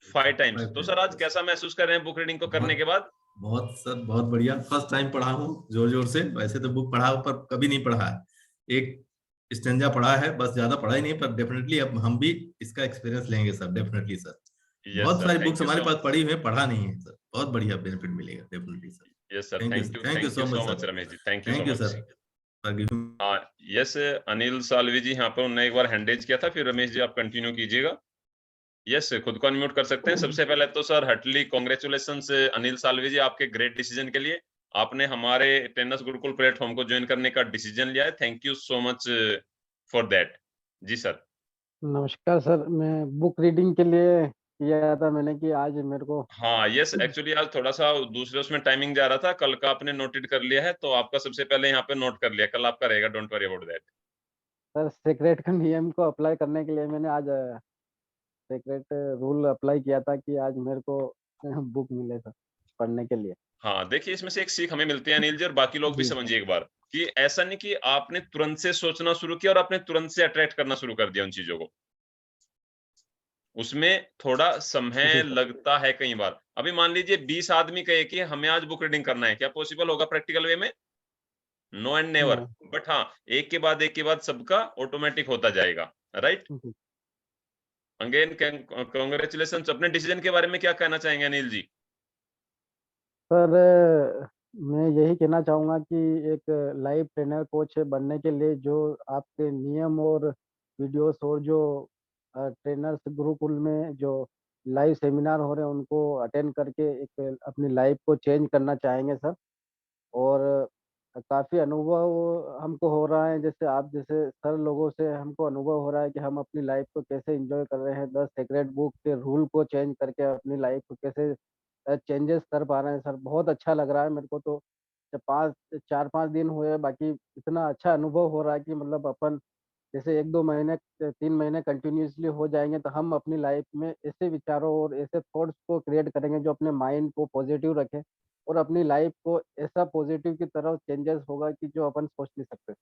5 टाइम्स। तो सर आज कैसा महसूस कर रहे हैं बुक रीडिंग को करने के बाद? बहुत सर, बहुत बढ़िया। फर्स्ट टाइम पढ़ा हूँ जोर जोर से। वैसे तो बुक पढ़ा पर कभी नहीं पढ़ा है, एक स्टेंजा पढ़ा है बस, ज्यादा पढ़ा ही नहीं। पर डेफिनेटली अब हम भी इसका एक्सपीरियंस लेंगे सर, डेफिनेटली सर। बहुत सारी बुक्स हमारे पास पढ़ी हुई है, पढ़ा नहीं है सर। बहुत बढ़िया बेनिफिट मिलेगा definitely sir. Yes sir, thank you so much Ramesh ji, thank you sir. Yes, Anil Salvi ji यहाँ पर उन्होंने एक बार हैंड रेज किया था, फिर रमेश जी आप कंटिन्यू कीजिएगा। यस, खुद को अनम्यूट कर सकते हैं। सबसे पहले तो sir heartly congratulations Anil Salvi ji, आपके ग्रेट डिसीजन के लिए। आपने हमारे ट्रेनर्स गुरुकुल प्लेटफॉर्म को ज्वाइन करने का डिसीजन लिया है। Thank you so much for that. जी सर। नमस्कार सर, मैं बुक रीडिंग के लिए किया था मैंने कि आज मेरे को हाँ यस, एक्चुअली आज थोड़ा सा दूसरे उसमें टाइमिंग जा रहा था, कल का आपने नोटेड कर लिया है, तो आपका सबसे पहले यहाँ पे नोट कर लिया, कल आपका रहेगा, don't worry about that. Sir secret का नियम को अप्लाई करने के लिए मैंने आज सेक्रेट रूल अप्लाई किया था कि आज मेरे को बुक मिले सर पढ़ने के लिए। हाँ देखिए, इसमें से एक सीख हमें मिलती है अनिल जी, और बाकी लोग भी जी समझिए एक बार, कि ऐसा नहीं कि आपने तुरंत से सोचना शुरू किया और आपने तुरंत से अट्रैक्ट करना शुरू कर दिया उन चीजों को। उसमें थोड़ा समय जी सर। लगता है कई बार। अभी मान लीजिए 20 आदमी कहे कि हमें आज बुक रीडिंग करना है, क्या पॉसिबल होगा प्रैक्टिकल वे में? No and never. नहीं। बट हाँ, एक के बाद सबका ऑटोमेटिक होता जाएगा, राइट? जी। Again congratulation. अपने डिसीजन के बारे में क्या कहना चाहेंगे अनिल जी? सर मैं यही कहना चाहूँगा कि एक लाइव ट्रेनर कोच बनने के लिए जो आपके नियम और वीडियोस और जो ट्रेनर्स गुरुकुल में जो लाइव सेमिनार हो रहे हैं उनको अटेंड करके एक अपनी लाइफ को चेंज करना चाहेंगे सर। और काफ़ी अनुभव हमको हो रहा है, जैसे आप जैसे सर लोगों से हमको अनुभव हो रहा है कि हम अपनी लाइफ को कैसे एंजॉय कर रहे हैं, 10 सीक्रेट बुक के रूल को चेंज करके अपनी लाइफ को कैसे चेंजेस कर पा रहे हैं सर। बहुत अच्छा लग रहा है मेरे को तो। जब 4-5 दिन हुए, बाकी इतना अच्छा अनुभव हो रहा है कि मतलब अपन जैसे 1-2 महीने 3 महीने कंटिन्यूअसली हो जाएँगे तो हम अपनी लाइफ में ऐसे विचारों और ऐसे थॉट्स को क्रिएट करेंगे जो अपने माइंड को पॉजिटिव रखें और अपनी लाइफ को ऐसा पॉजिटिव की तरफ चेंजेस होगा कि जो अपन सोच नहीं सकते।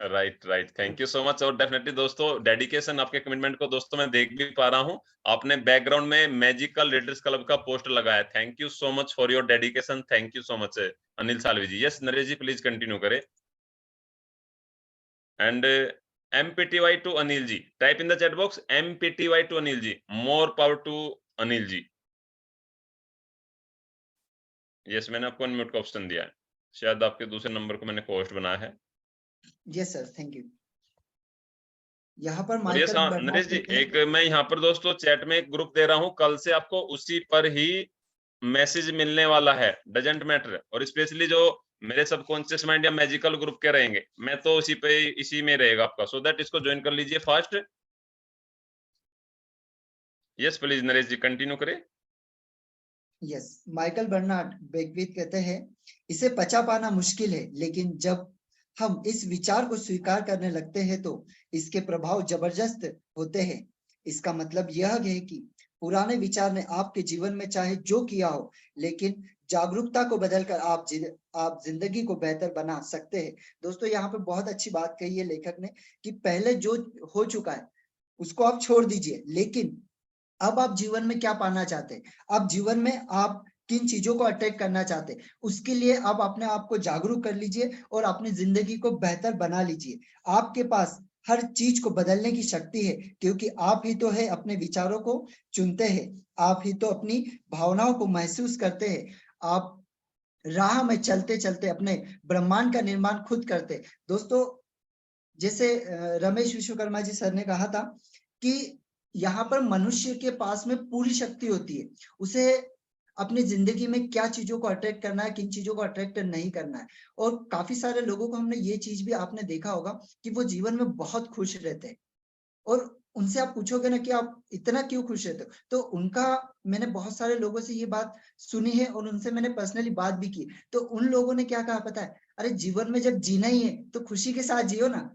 Right right, thank you so much. और डेफिनेटली दोस्तों, डेडिकेशन, आपके कमिटमेंट को दोस्तों मैं देख भी पा रहा हूँ। आपने बैकग्राउंड में मैजिकल लीडर्स क्लब का पोस्ट लगाया। Thank you so much for your dedication. Thank you so much Anil Salvi ji. Yes Naresh ji, please continue करें। And MPTY to Anil ji, type in the chat box MPTY to Anil ji, more power to Anil ji. Yes, मैंने आपको unmute का option दिया है, शायद आपके दूसरे नंबर को मैंने पोस्ट बनाया है। Yes sir, thank you. यहाँ पर और यस माइकल हाँ बर्नार्ड नरेश जी, कहते हैं। एक मैं यहाँ पर दोस्तों चैट में एक ग्रुप दे रहा हूँ, कल से आपको उसी पर ही मैसेज मिलने वाला है, डजेंट मैटर। और स्पेशली जो मेरे सबकॉन्शियस माइंड या मैजिकल ग्रुप के रहेंगे, मैं तो उसी पे इसी में रहेगा आपका, सो दैट इसको ज्वाइन कर लीजिए fast. Yes please Naresh ji continue करें। यस, माइकल बर्नार्ड बेकविथ कहते हैं, इसे पचा पाना मुश्किल है, लेकिन जब हम इस विचार को स्वीकार करने लगते हैं तो इसके प्रभाव जबरदस्त होते हैं। इसका मतलब यह है कि पुराने विचार ने आपके जीवन में चाहे जो किया हो, लेकिन जागरूकता को बदलकर आप जिंदगी को बेहतर बना सकते हैं। दोस्तों यहाँ पे बहुत अच्छी बात कही है लेखक ने कि पहले जो हो चुका है उसको आप छोड़ दीजिए, लेकिन अब आप जीवन में क्या पाना चाहते हैं, अब जीवन में आप किन चीजों को अट्रैक्ट करना चाहते हैं, उसके लिए आप अपने आप को जागरूक कर लीजिए और अपनी जिंदगी को बेहतर बना लीजिए। आपके पास हर चीज को बदलने की शक्ति है, क्योंकि आप ही तो है अपने विचारों को चुनते हैं, आप ही तो अपनी भावनाओं को महसूस करते हैं, आप राह में चलते चलते अपने ब्रह्मांड का निर्माण खुद करते। दोस्तों जैसे रमेश विश्वकर्मा जी सर ने कहा था कि यहाँ पर मनुष्य के पास में पूरी शक्ति होती है, उसे अपनी जिंदगी में क्या चीजों को अट्रैक्ट करना है, किन चीजों को अट्रैक्ट नहीं करना है। और काफी सारे लोगों को हमने ये चीज भी आपने देखा होगा कि वो जीवन में बहुत खुश रहते हैं, और उनसे आप पूछोगे ना कि आप इतना क्यों खुश रहते हो, तो उनका मैंने बहुत सारे लोगों से ये बात सुनी है और उनसे मैंने पर्सनली बात भी की। तो उन लोगों ने क्या कहा पता है, अरे जीवन में जब जीना ही है तो खुशी के साथ जियो ना,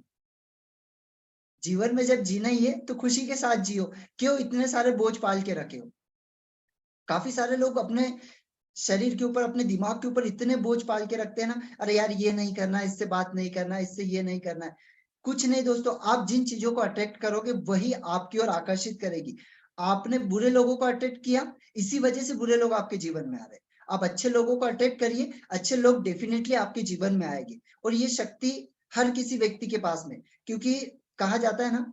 जीवन में जब जीना ही है तो खुशी के साथ जियो, क्यों इतने सारे बोझ पाल के रखे हो। काफी सारे लोग अपने शरीर के ऊपर, अपने दिमाग के ऊपर इतने बोझ पाल के रखते हैं ना, अरे यार ये नहीं करना, इससे बात नहीं करना, इससे ये नहीं करना है। कुछ नहीं दोस्तों, आप जिन चीजों को अट्रैक्ट करोगे वही आपकी ओर आकर्षित करेगी। आपने बुरे लोगों को अट्रैक्ट किया, इसी वजह से बुरे लोग आपके जीवन में आ रहे। आप अच्छे लोगों को अट्रैक्ट करिए, अच्छे लोग डेफिनेटली आपके जीवन में आएंगे। और ये शक्ति हर किसी व्यक्ति के पास में, क्योंकि कहा जाता है ना,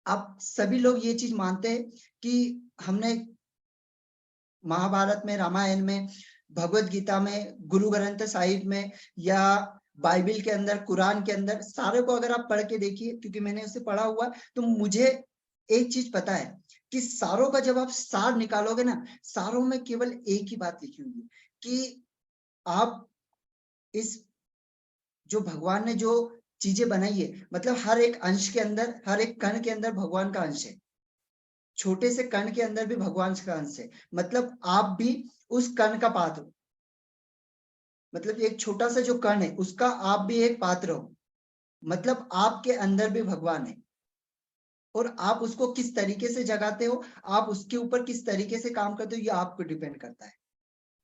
आप सभी लोग ये चीज मानते हैं कि हमने महाभारत में, रामायण में, भगवत गीता में, गुरु ग्रंथ साहिब में, या बाइबल के अंदर, कुरान के अंदर, सारे को अगर आप पढ़ के देखिए, क्योंकि मैंने उसे पढ़ा हुआ, तो मुझे एक चीज पता है कि सारों का जब आप सार निकालोगे ना, सारों में केवल एक ही बात लिखी हुई है कि आप इस जो भगवान ने जो चीजें बनाई है, मतलब हर एक अंश के अंदर, हर एक कण के अंदर भगवान का अंश है, छोटे से कण के अंदर भी भगवान का अंश है, मतलब आप भी उस कण का पात्र हो, मतलब एक छोटा सा जो कण है उसका आप भी एक पात्र हो, मतलब आपके अंदर भी भगवान है, और आप उसको किस तरीके से जगाते हो, आप उसके ऊपर किस तरीके से काम करते हो, ये आपको डिपेंड करता है।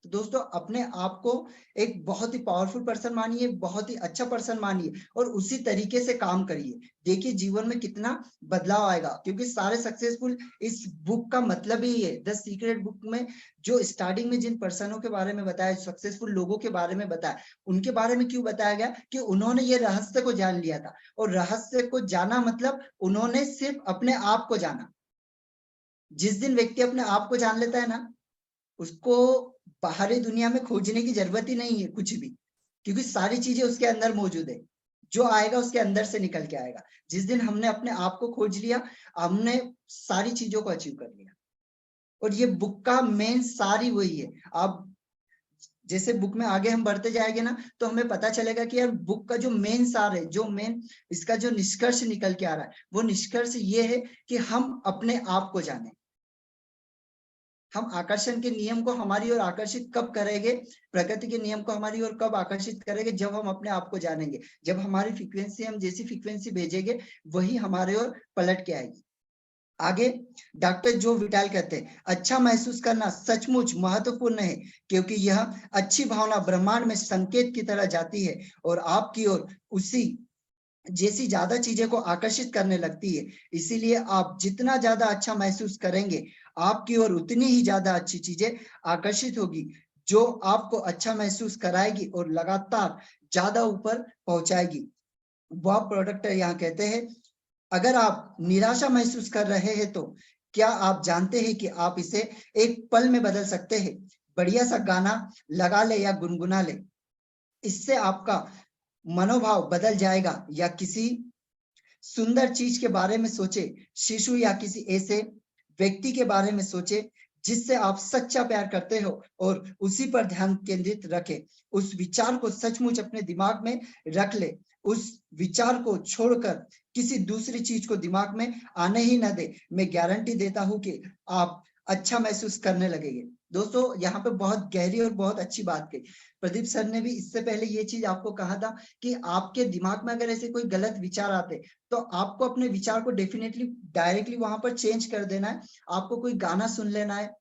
तो दोस्तों अपने आप को एक बहुत ही पावरफुल पर्सन मानिए, बहुत ही अच्छा पर्सन मानिए और उसी तरीके से काम करिए। देखिए जीवन में कितना बदलाव आएगा, क्योंकि सारे सक्सेसफुल, इस बुक का मतलब ही है, द सीक्रेट बुक में जो स्टार्टिंग में जिन पर्सनों के बारे में बताया, सक्सेसफुल लोगों के बारे में बताया, उनके बारे में क्यों बताया गया कि उन्होंने ये रहस्य को जान लिया था, और रहस्य को जाना मतलब उन्होंने सिर्फ अपने आप को जाना। जिस दिन व्यक्ति अपने आप को जान लेता है ना, उसको बाहरी दुनिया में खोजने की जरूरत ही नहीं है कुछ भी, क्योंकि सारी चीजें उसके अंदर मौजूद है, जो आएगा उसके अंदर से निकल के आएगा। जिस दिन हमने अपने आप को खोज लिया, हमने सारी चीजों को अचीव कर लिया। और ये बुक का मेन सारी वही है। आप जैसे बुक में आगे हम बढ़ते जाएंगे ना, तो हमें पता चलेगा कि यार बुक का जो मेन सार है, जो मेन इसका जो निष्कर्ष निकल के आ रहा है, वो निष्कर्ष ये है कि हम अपने आप को जाने। हम आकर्षण के नियम को हमारी ओर आकर्षित कब करेंगे, प्रकृति के नियम को हमारी ओर कब आकर्षित करेंगे, जब हम अपने आप को जानेंगे, जब हमारी फ्रीक्वेंसी, हम जैसी फ्रीक्वेंसी भेजेंगे वही हमारे ओर पलट के आएगी। आगे डॉक्टर जो विटाल कहते हैं, अच्छा महसूस करना सचमुच महत्वपूर्ण है, क्योंकि यह अच्छी भावना ब्रह्मांड में संकेत की तरह जाती है और आपकी ओर उसी जैसी ज्यादा चीजें को आकर्षित करने लगती है। इसीलिए आप जितना ज्यादा अच्छा महसूस करेंगे, आपकी ओर उतनी ही ज्यादा अच्छी चीजें आकर्षित होगी, जो आपको अच्छा महसूस कराएगी और लगातार ज्यादा ऊपर पहुंचाएगी। बॉब प्रोडक्टर यहाँ कहते हैं, अगर आप निराशा महसूस कर रहे हैं तो क्या आप जानते हैं कि आप इसे एक पल में बदल सकते हैं। बढ़िया सा गाना लगा ले या गुनगुना ले, इससे आपका मनोभाव बदल जाएगा। या किसी सुंदर चीज के बारे में सोचे, शिशु या किसी ऐसे व्यक्ति के बारे में सोचे जिससे आप सच्चा प्यार करते हो और उसी पर ध्यान केंद्रित रखें। उस विचार को सचमुच अपने दिमाग में रख ले, उस विचार को छोड़कर किसी दूसरी चीज को दिमाग में आने ही न दे। मैं गारंटी देता हूं कि आप अच्छा महसूस करने लगेंगे। दोस्तों यहाँ पे बहुत गहरी और बहुत अच्छी बात कही प्रदीप सर ने भी। इससे पहले ये चीज आपको कहा था कि आपके दिमाग में अगर ऐसे कोई गलत विचार आते, तो आपको अपने विचार को डेफिनेटली डायरेक्टली वहां पर चेंज कर देना है। आपको कोई गाना सुन लेना है,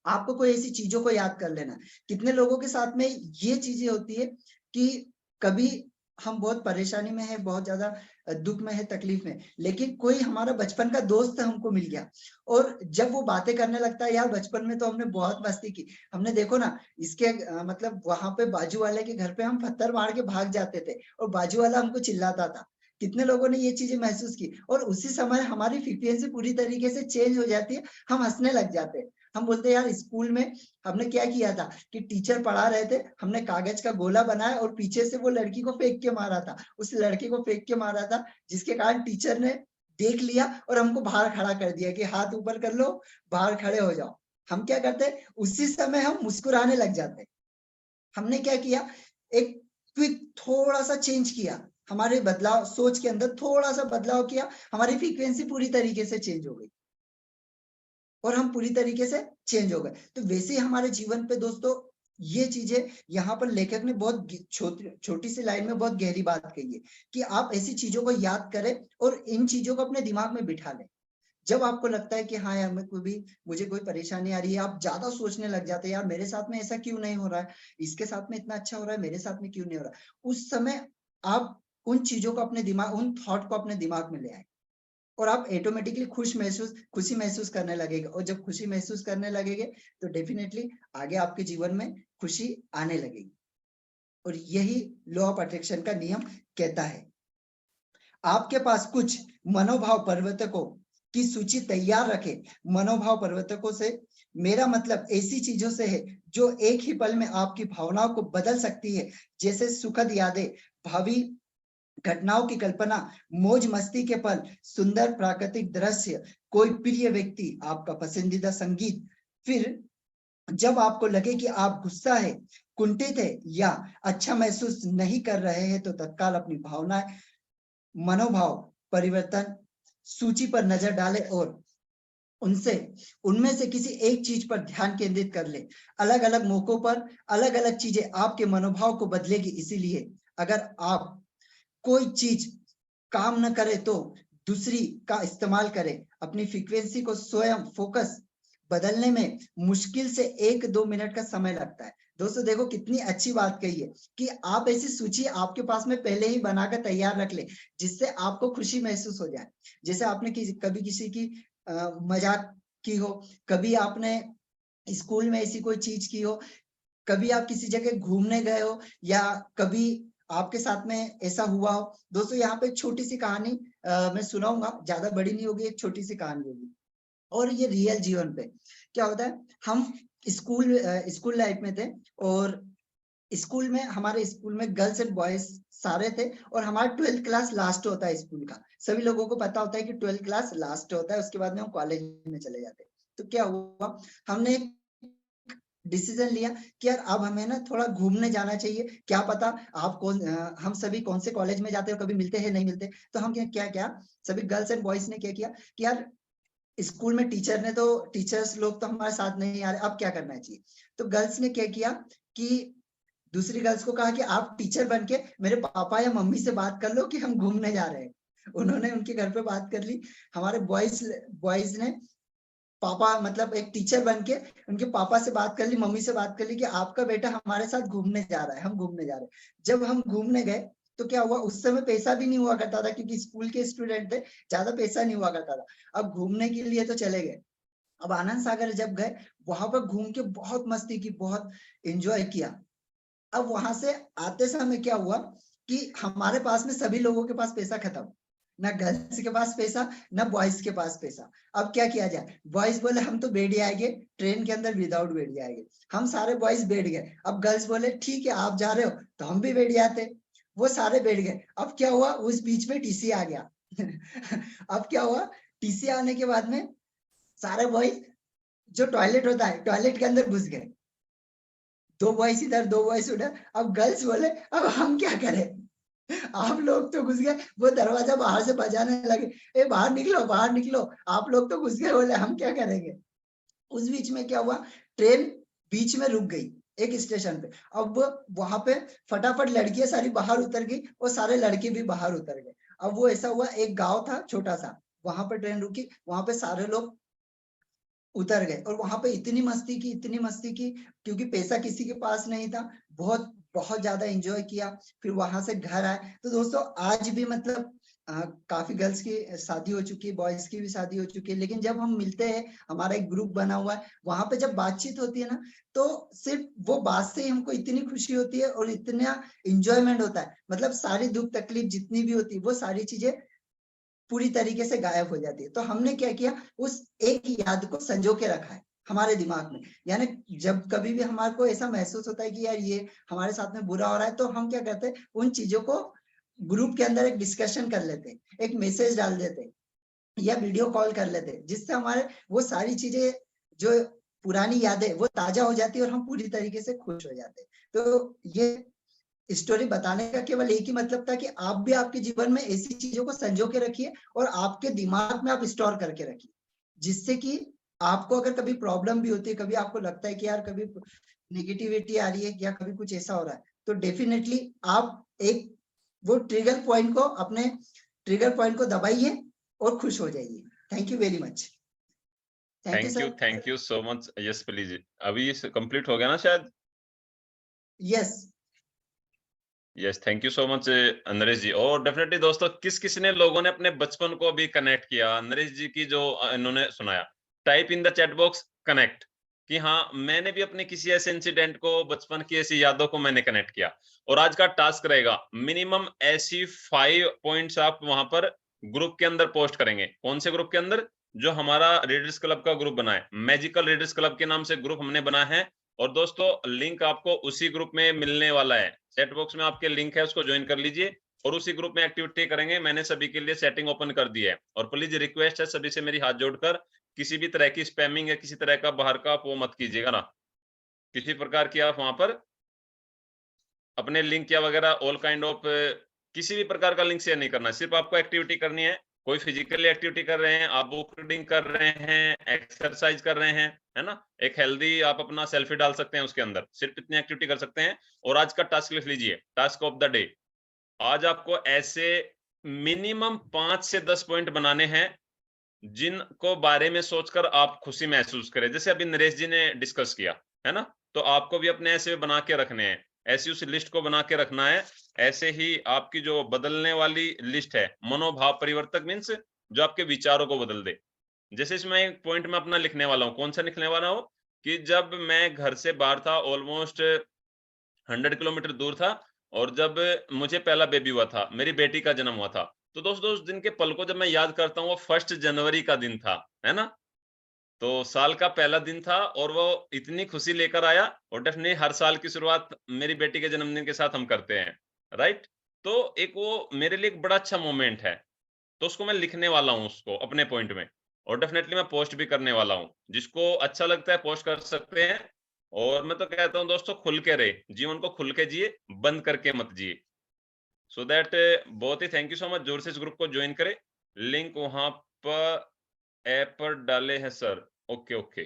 आपको कोई ऐसी चीजों को याद कर लेना है। कितने लोगों के साथ में ये चीजें होती है कि कभी हम बहुत परेशानी में है, बहुत ज्यादा दुख में है, तकलीफ में, लेकिन कोई हमारा बचपन का दोस्त हमको मिल गया, और जब वो बातें करने लगता है, यार बचपन में तो हमने बहुत मस्ती की, हमने देखो ना इसके मतलब वहां पे बाजू वाले के घर पे हम पत्थर मार के भाग जाते थे और बाजू वाला हमको चिल्लाता था। कितने लोगों ने ये चीजें महसूस की, और उसी समय हमारी फ्रीक्वेंसी पूरी तरीके से चेंज हो जाती है, हम हंसने लग जाते हैं। हम बोलते हैं यार स्कूल में हमने क्या किया था कि टीचर पढ़ा रहे थे, हमने कागज का गोला बनाया और पीछे से वो लड़की को फेंक के मारा था, उस लड़के को फेंक के मारा था, जिसके कारण टीचर ने देख लिया और हमको बाहर खड़ा कर दिया कि हाथ ऊपर कर लो, बाहर खड़े हो जाओ। हम क्या करते हैं, उसी समय हम मुस्कुराने लग जाते हैं। हमने क्या किया, एक क्विक थोड़ा सा चेंज किया, हमारे बदलाव, सोच के अंदर थोड़ा सा बदलाव किया, हमारी फ्रीक्वेंसी पूरी तरीके से चेंज हो गई और हम पूरी तरीके से चेंज हो गए। तो वैसे ही हमारे जीवन पे दोस्तों ये चीजें यहाँ पर लेखक ने बहुत छोटी सी लाइन में बहुत गहरी बात कही है कि आप ऐसी चीजों को याद करें और इन चीजों को अपने दिमाग में बिठा लें। जब आपको लगता है कि हाँ यार मुझे कोई परेशानी आ रही है, आप ज्यादा सोचने लग जाते हैं, यार मेरे साथ में ऐसा क्यों नहीं हो रहा है, इसके साथ में इतना अच्छा हो रहा है, मेरे साथ में क्यों नहीं हो रहा है, उस समय आप उन चीजों को अपने दिमाग, उन थॉट को अपने दिमाग में ले आए और आप ऑटोमेटिकली खुशी महसूस करने लगेगा। और जब खुशी महसूस करने लगेंगे तो डेफिनेटली आगे आपके जीवन में खुशी आने लगेगी। और यही लॉ ऑफ अट्रैक्शन का नियम कहता है। आपके पास कुछ मनोभाव परिवर्तकों की सूची तैयार रखें। मनोभाव परिवर्तकों से मेरा मतलब ऐसी चीजों से है जो एक ही पल में आपकी भावनाओं को बदल सकती है, जैसे सुखद यादें, भावी घटनाओं की कल्पना, मौज मस्ती के पल, सुंदर प्राकृतिक दृश्य, कोई प्रिय व्यक्ति, आपका पसंदीदा संगीत। फिर जब आपको लगे कि आप गुस्सा है, कुंठित है या अच्छा महसूस नहीं कर रहे हैं, तो तत्काल अपनी भावनाएं, मनोभाव परिवर्तन सूची पर नजर डालें और उनमें से किसी एक चीज पर ध्यान केंद्रित कर ले। अलग अलग मौकों पर अलग अलग चीजें आपके मनोभाव को बदलेगी। इसीलिए अगर आप कोई चीज काम न करे तो दूसरी का इस्तेमाल करें। अपनी फ्रीक्वेंसी को स्वयं फोकस बदलने में मुश्किल से 1-2 मिनट का समय लगता है। दोस्तों देखो कितनी अच्छी बात कही है कि आप ऐसी सूची आपके पास में पहले ही बनाकर तैयार रख ले, जिससे आपको खुशी महसूस हो जाए। जैसे आपने कभी किसी की मजाक की हो, कभी आपने स्कूल में ऐसी कोई चीज की हो, कभी आप किसी जगह घूमने गए हो, या कभी आपके साथ में ऐसा हुआ हो। दोस्तों यहाँ पे छोटी सी कहानी मैं सुनाऊंगा, ज्यादा बड़ी नहीं होगी, एक छोटी सी कहानी होगी और ये रियल जीवन पे क्या होता है। हम स्कूल लाइफ में थे और हमारे स्कूल में गर्ल्स एंड बॉयज सारे थे और हमारा 12th क्लास लास्ट होता है स्कूल का। सभी लोगों को पता होता है कि 12th क्लास लास्ट होता है, उसके बाद में हम कॉलेज में चले जाते हैं। तो क्या हुआ, हमने डिसीजन लिया कि यार अब हमें ना थोड़ा घूमने जाना चाहिए। क्या पता हम सभी कौन से कॉलेज में जाते हो, कभी मिलते हैं नहीं मिलते। तो हम क्या सभी गर्ल्स एंड बॉयज ने क्या किया कि यार स्कूल में टीचर्स लोग तो हमारे साथ नहीं आ रहे, अब क्या करना चाहिए। तो गर्ल्स ने क्या किया कि दूसरी गर्ल्स को कहा कि आप टीचर बन के मेरे पापा या मम्मी से बात कर लो कि हम घूमने जा रहे हैं। उन्होंने उनके घर पे बात कर ली। हमारे बॉयज ने पापा मतलब एक टीचर बन के उनके पापा से बात कर ली, मम्मी से बात कर ली कि आपका बेटा हमारे साथ घूमने जा रहा है, हम घूमने जा रहे हैं। जब हम घूमने गए तो क्या हुआ, उस समय पैसा भी नहीं हुआ करता था क्योंकि स्कूल के स्टूडेंट थे, ज्यादा पैसा नहीं हुआ करता था। अब घूमने के लिए तो चले गए। अब आनंद सागर जब गए, वहां पर घूम के बहुत मस्ती की, बहुत एंजॉय किया। अब वहां से आते समय क्या हुआ कि हमारे पास में सभी लोगों के पास पैसा खत्म, ना गर्ल्स के पास पैसा ना बॉयज के पास पैसा। अब क्या किया जाए, बॉयज बोले हम तो बैठ जाएंगे ट्रेन के अंदर, विदाउट बैठ जाएंगे। हम सारे बॉयज बैठ गए। अब गर्ल्स बोले ठीक है आप जा रहे हो तो हम भी बैठ जाते। वो सारे बैठ गए। अब क्या हुआ, उस बीच में टीसी आ गया। अब क्या हुआ, टीसी आने के बाद में सारे बॉयज जो टॉयलेट होता है टॉयलेट के अंदर घुस गए। 2 बॉयज इधर 2 बॉयज उधर। अब गर्ल्स बोले अब हम क्या करें, आप लोग तो घुस गए। वो दरवाजा बाहर से बजाने लगे, ए बाहर निकलो बाहर निकलो, आप लोग तो घुस गए। बोले हम क्या करेंगे। उस बीच में क्या हुआ, ट्रेन बीच में रुक गई एक स्टेशन पे। अब वहां पे फटाफट लड़कियां सारी बाहर उतर गई और सारे लड़के भी बाहर उतर गए। अब वो ऐसा हुआ, एक गांव था छोटा सा, वहां पर ट्रेन रुकी, वहां पे सारे लोग उतर गए और वहां पे इतनी मस्ती की क्योंकि पैसा किसी के पास नहीं था। बहुत बहुत ज्यादा एंजॉय किया। फिर वहां से घर आए। तो दोस्तों आज भी मतलब काफी गर्ल्स की शादी हो चुकी है, बॉयज की भी शादी हो चुकी है, लेकिन जब हम मिलते हैं, हमारा एक ग्रुप बना हुआ है, वहां पे जब बातचीत होती है ना, तो सिर्फ वो बात से ही हमको इतनी खुशी होती है और इतना इंजॉयमेंट होता है। मतलब सारी दुख तकलीफ जितनी भी होती है वो सारी चीजें पूरी तरीके से गायब हो जाती है। तो हमने क्या किया, उस एक याद को संजो के रखा है हमारे दिमाग में। यानी जब कभी भी हमारे को ऐसा महसूस होता है कि यार ये हमारे साथ में बुरा हो रहा है, तो हम क्या करते हैं, उन चीजों को ग्रुप के अंदर एक डिस्कशन कर लेते हैं, एक मैसेज डाल देते हैं या वीडियो कॉल कर लेते हैं, जिससे हमारे वो सारी चीजें जो पुरानी यादें वो ताजा हो जाती है और हम पूरी तरीके से खुश हो जाते हैं। तो ये स्टोरी बताने का केवल एक ही मतलब था कि आप भी आपके जीवन में ऐसी चीजों को संजो के रखिए और आपके दिमाग में आप स्टोर करके रखिए, जिससे कि आपको अगर कभी प्रॉब्लम भी होती है, कभी आपको लगता है कि यार कभी नेगेटिविटी आ रही है या कभी कुछ ऐसा हो रहा है, तो डेफिनेटली आप एक वो अपने ट्रिगर पॉइंट को दबाइए और खुश हो जाइए। Thank you very much. Thank you so much. Yes please, अभी कंप्लीट हो गया ना शायद। Yes yes, thank you so much Naresh ji. और डेफिनेटली दोस्तों, किस ने लोगों ने अपने बचपन को भी कनेक्ट किया नरेश जी की जो इन्होंने सुनाया, type in the chat box connect कि हाँ मैंने भी अपने किसी ऐसे इंसिडेंट को, बचपन की ऐसी यादों को मैंने कनेक्ट किया। और आज का टास्क रहेगा मिनिमम ऐसी 5 पॉइंट्स आप वहां पर ग्रुप के अंदर पोस्ट करेंगे। कौन से ग्रुप के अंदर? जो हमारा रीडर्स क्लब का ग्रुप बना है, मैजिकल रीडर्स क्लब के नाम से ग्रुप हमने बना है। और दोस्तों लिंक आपको उसी ग्रुप में मिलने वाला है, चैट बॉक्स में आपके लिंक है, उसको ज्वाइन कर लीजिए। और उसी ग्रुप में एक्टिविटी करेंगे। मैंने सभी के लिए सेटिंग ओपन कर दी है और प्लीज रिक्वेस्ट है सभी से मेरी हाथ जोड़कर, किसी भी तरह की स्पैमिंग या किसी तरह का बाहर का आप वो मत कीजिएगा ना, किसी प्रकार की आप वहां पर अपने लिंक या वगैरह ऑल काइंड ऑफ किसी भी प्रकार का लिंक शेयर नहीं करना। सिर्फ आपको एक्टिविटी करनी है। कोई फिजिकली एक्टिविटी कर रहे हैं, आप बुक रीडिंग कर रहे हैं, एक्सरसाइज कर रहे हैं, है ना, एक हेल्दी आप अपना सेल्फी डाल सकते हैं उसके अंदर, सिर्फ इतनी एक्टिविटी कर सकते हैं। और आज का टास्क लिख लीजिए, टास्क ऑफ द डे। आज आपको ऐसे मिनिमम 5 से 10 पॉइंट बनाने हैं जिनको बारे में सोचकर आप खुशी महसूस करें। जैसे अभी नरेश जी ने डिस्कस किया है ना, तो आपको भी अपने ऐसे बना के रखने हैं, ऐसी उस लिस्ट को बना के रखना है। ऐसे ही आपकी जो बदलने वाली लिस्ट है, मनोभाव परिवर्तक मीन्स जो आपके विचारों को बदल दे। जैसे इसमें एक पॉइंट में अपना लिखने वाला हूँ, कौन सा लिखने वाला हूँ कि जब मैं घर से बाहर था, ऑलमोस्ट 100 किलोमीटर दूर था, और जब मुझे पहला बेबी हुआ था, मेरी बेटी का जन्म हुआ था, तो दोस्तों उस दिन के पल को जब मैं याद करता हूँ, वो 1 जनवरी का दिन था, है ना। तो साल का पहला दिन था और वो इतनी खुशी लेकर आया। और डेफिनेटली हर साल की शुरुआत मेरी बेटी के जन्मदिन के साथ हम करते हैं, राइट। तो एक वो मेरे लिए एक बड़ा अच्छा मोमेंट है, तो उसको मैं लिखने वाला हूँ उसको अपने पॉइंट में, और डेफिनेटली मैं पोस्ट भी करने वाला हूँ। जिसको अच्छा लगता है पोस्ट कर सकते हैं। और मैं तो कहता हूँ दोस्तों, खुल के रहे, जीवन को खुल के जिए, बंद करके मत जिए। सो दैट बहुत ही थैंक यू सो मच। जोर से इस ग्रुप को ज्वाइन करें, लिंक वहां पर ऐप पर डाले हैं सर। ओके ओके,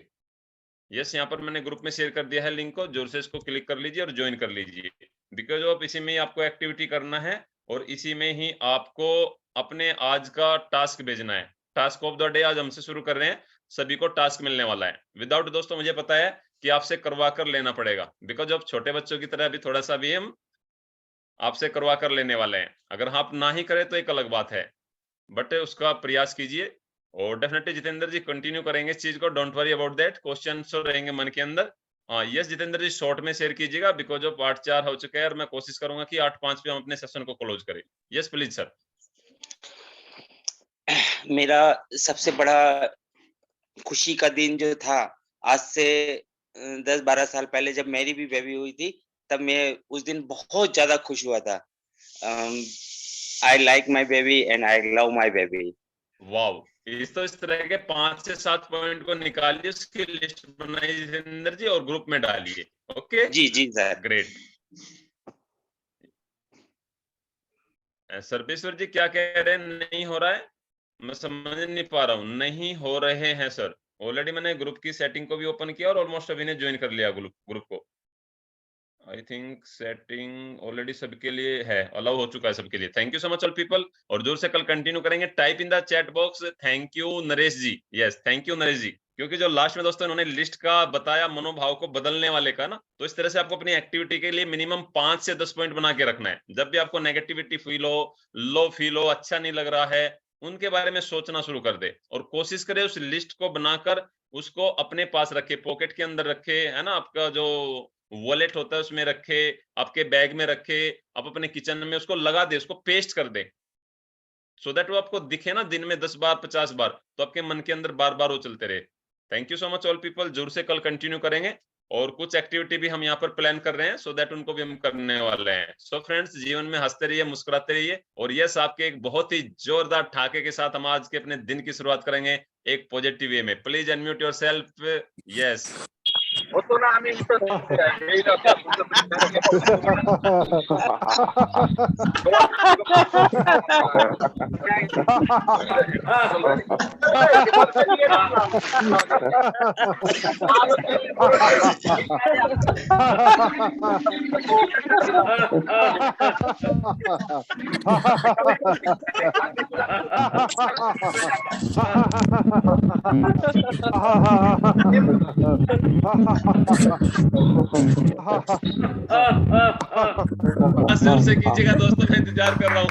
यस, यहाँ पर मैंने ग्रुप में शेयर कर दिया है लिंक को, जोर से इसको क्लिक कर लीजिए और ज्वाइन कर लीजिए। बिकॉज ऑफ इसी में ही आपको एक्टिविटी करना है और इसी में ही आपको अपने आज का टास्क भेजना है। टास्क ऑफ द डे आज हमसे शुरू कर रहे हैं, सभी को टास्क मिलने वाला है। विदाउट दोस्तों मुझे पता है कि आपसे करवा कर लेना पड़ेगा, बिकॉज ऑफ छोटे बच्चों की तरह अभी थोड़ा सा भी हम आपसे करवा कर लेने वाले हैं। अगर आप ना ही करें तो एक अलग बात है, बट उसका प्रयास कीजिए। और डेफिनेटली जितेंद्र जी कंटिन्यू करेंगे इस चीज को, don't worry about that. Question तो रहेंगे मन के अंदर। यस जितेंद्र जी, शॉर्ट में शेयर कीजिएगा, बिकॉज ऑफ 8:04 हो चुका है और मैं कोशिश करूंगा कि 8:05 पे हम अपने सेशन को क्लोज करें। Yes please sir. मेरा सबसे बड़ा खुशी का दिन जो था, आज से 10-12 साल पहले जब मेरी भी बेबी हुई थी, तब मैं उस दिन बहुत ज्यादा खुश हुआ था। I like my baby and I love my baby. Wow, इस तरह के 5 से 7 पॉइंट को निकालिए, उसकी लिस्ट बनाइए जितेंद्र जी और ग्रुप में डालिए। ओके जी जी सर, ग्रेट। सर्वेश्वर जी क्या कह रहे हैं, नहीं हो रहा है? मैं समझ नहीं पा रहा हूँ। नहीं हो रहे हैं सर, ऑलरेडी मैंने ग्रुप की सेटिंग को भी ओपन किया और ऑलमोस्ट अभी ने ज्वाइन कर लिया ग्रुप को। आई थिंक सेटिंग ऑलरेडी सबके लिए है, अलाउ हो चुका है सबके लिए। Thank you so much all people, और जोर से कल कंटिन्यू करेंगे। Type in the chat box thank you Naresh ji. Yes thank you Naresh ji, क्योंकि जो लास्ट में दोस्तों इन्होंने लिस्ट का बताया, मनोभाव को बदलने वाले का ना, तो इस तरह से आपको अपनी एक्टिविटी के लिए मिनिमम 5 से 10 पॉइंट बना के रखना है। जब भी आपको नेगेटिविटी फील हो, लो फील हो, अच्छा नहीं लग रहा है, उनके बारे में सोचना शुरू कर दे और कोशिश करे उस लिस्ट को बनाकर उसको अपने पास रखे, पॉकेट के अंदर रखे, है ना, आपका जो वॉलेट होता है उसमें रखे, आपके बैग में रखे, आप अपने किचन में उसको लगा दे, उसको पेस्ट कर दे, सो दैट वो आपको दिखे ना दिन में 10 बार 50 बार, तो आपके मन के अंदर बार बार वो चलते रहे। Thank you so much all people, जोर से कल कंटिन्यू करेंगे और कुछ एक्टिविटी भी हम यहाँ पर प्लान कर रहे हैं, सो दैट उनको भी हम करने वाले हैं। सो फ्रेंड्स, जीवन में हंसते रहिए, मुस्कुराते रहिए, और यस आपके एक बहुत ही जोरदार ठाके के साथ हम आज के अपने दिन की शुरुआत करेंगे एक पॉजिटिव वे में। Please unmute yourself. Yes Oto namin ito. जोर से कीजिएगा दोस्तों, मैं इंतजार कर रहा हूँ।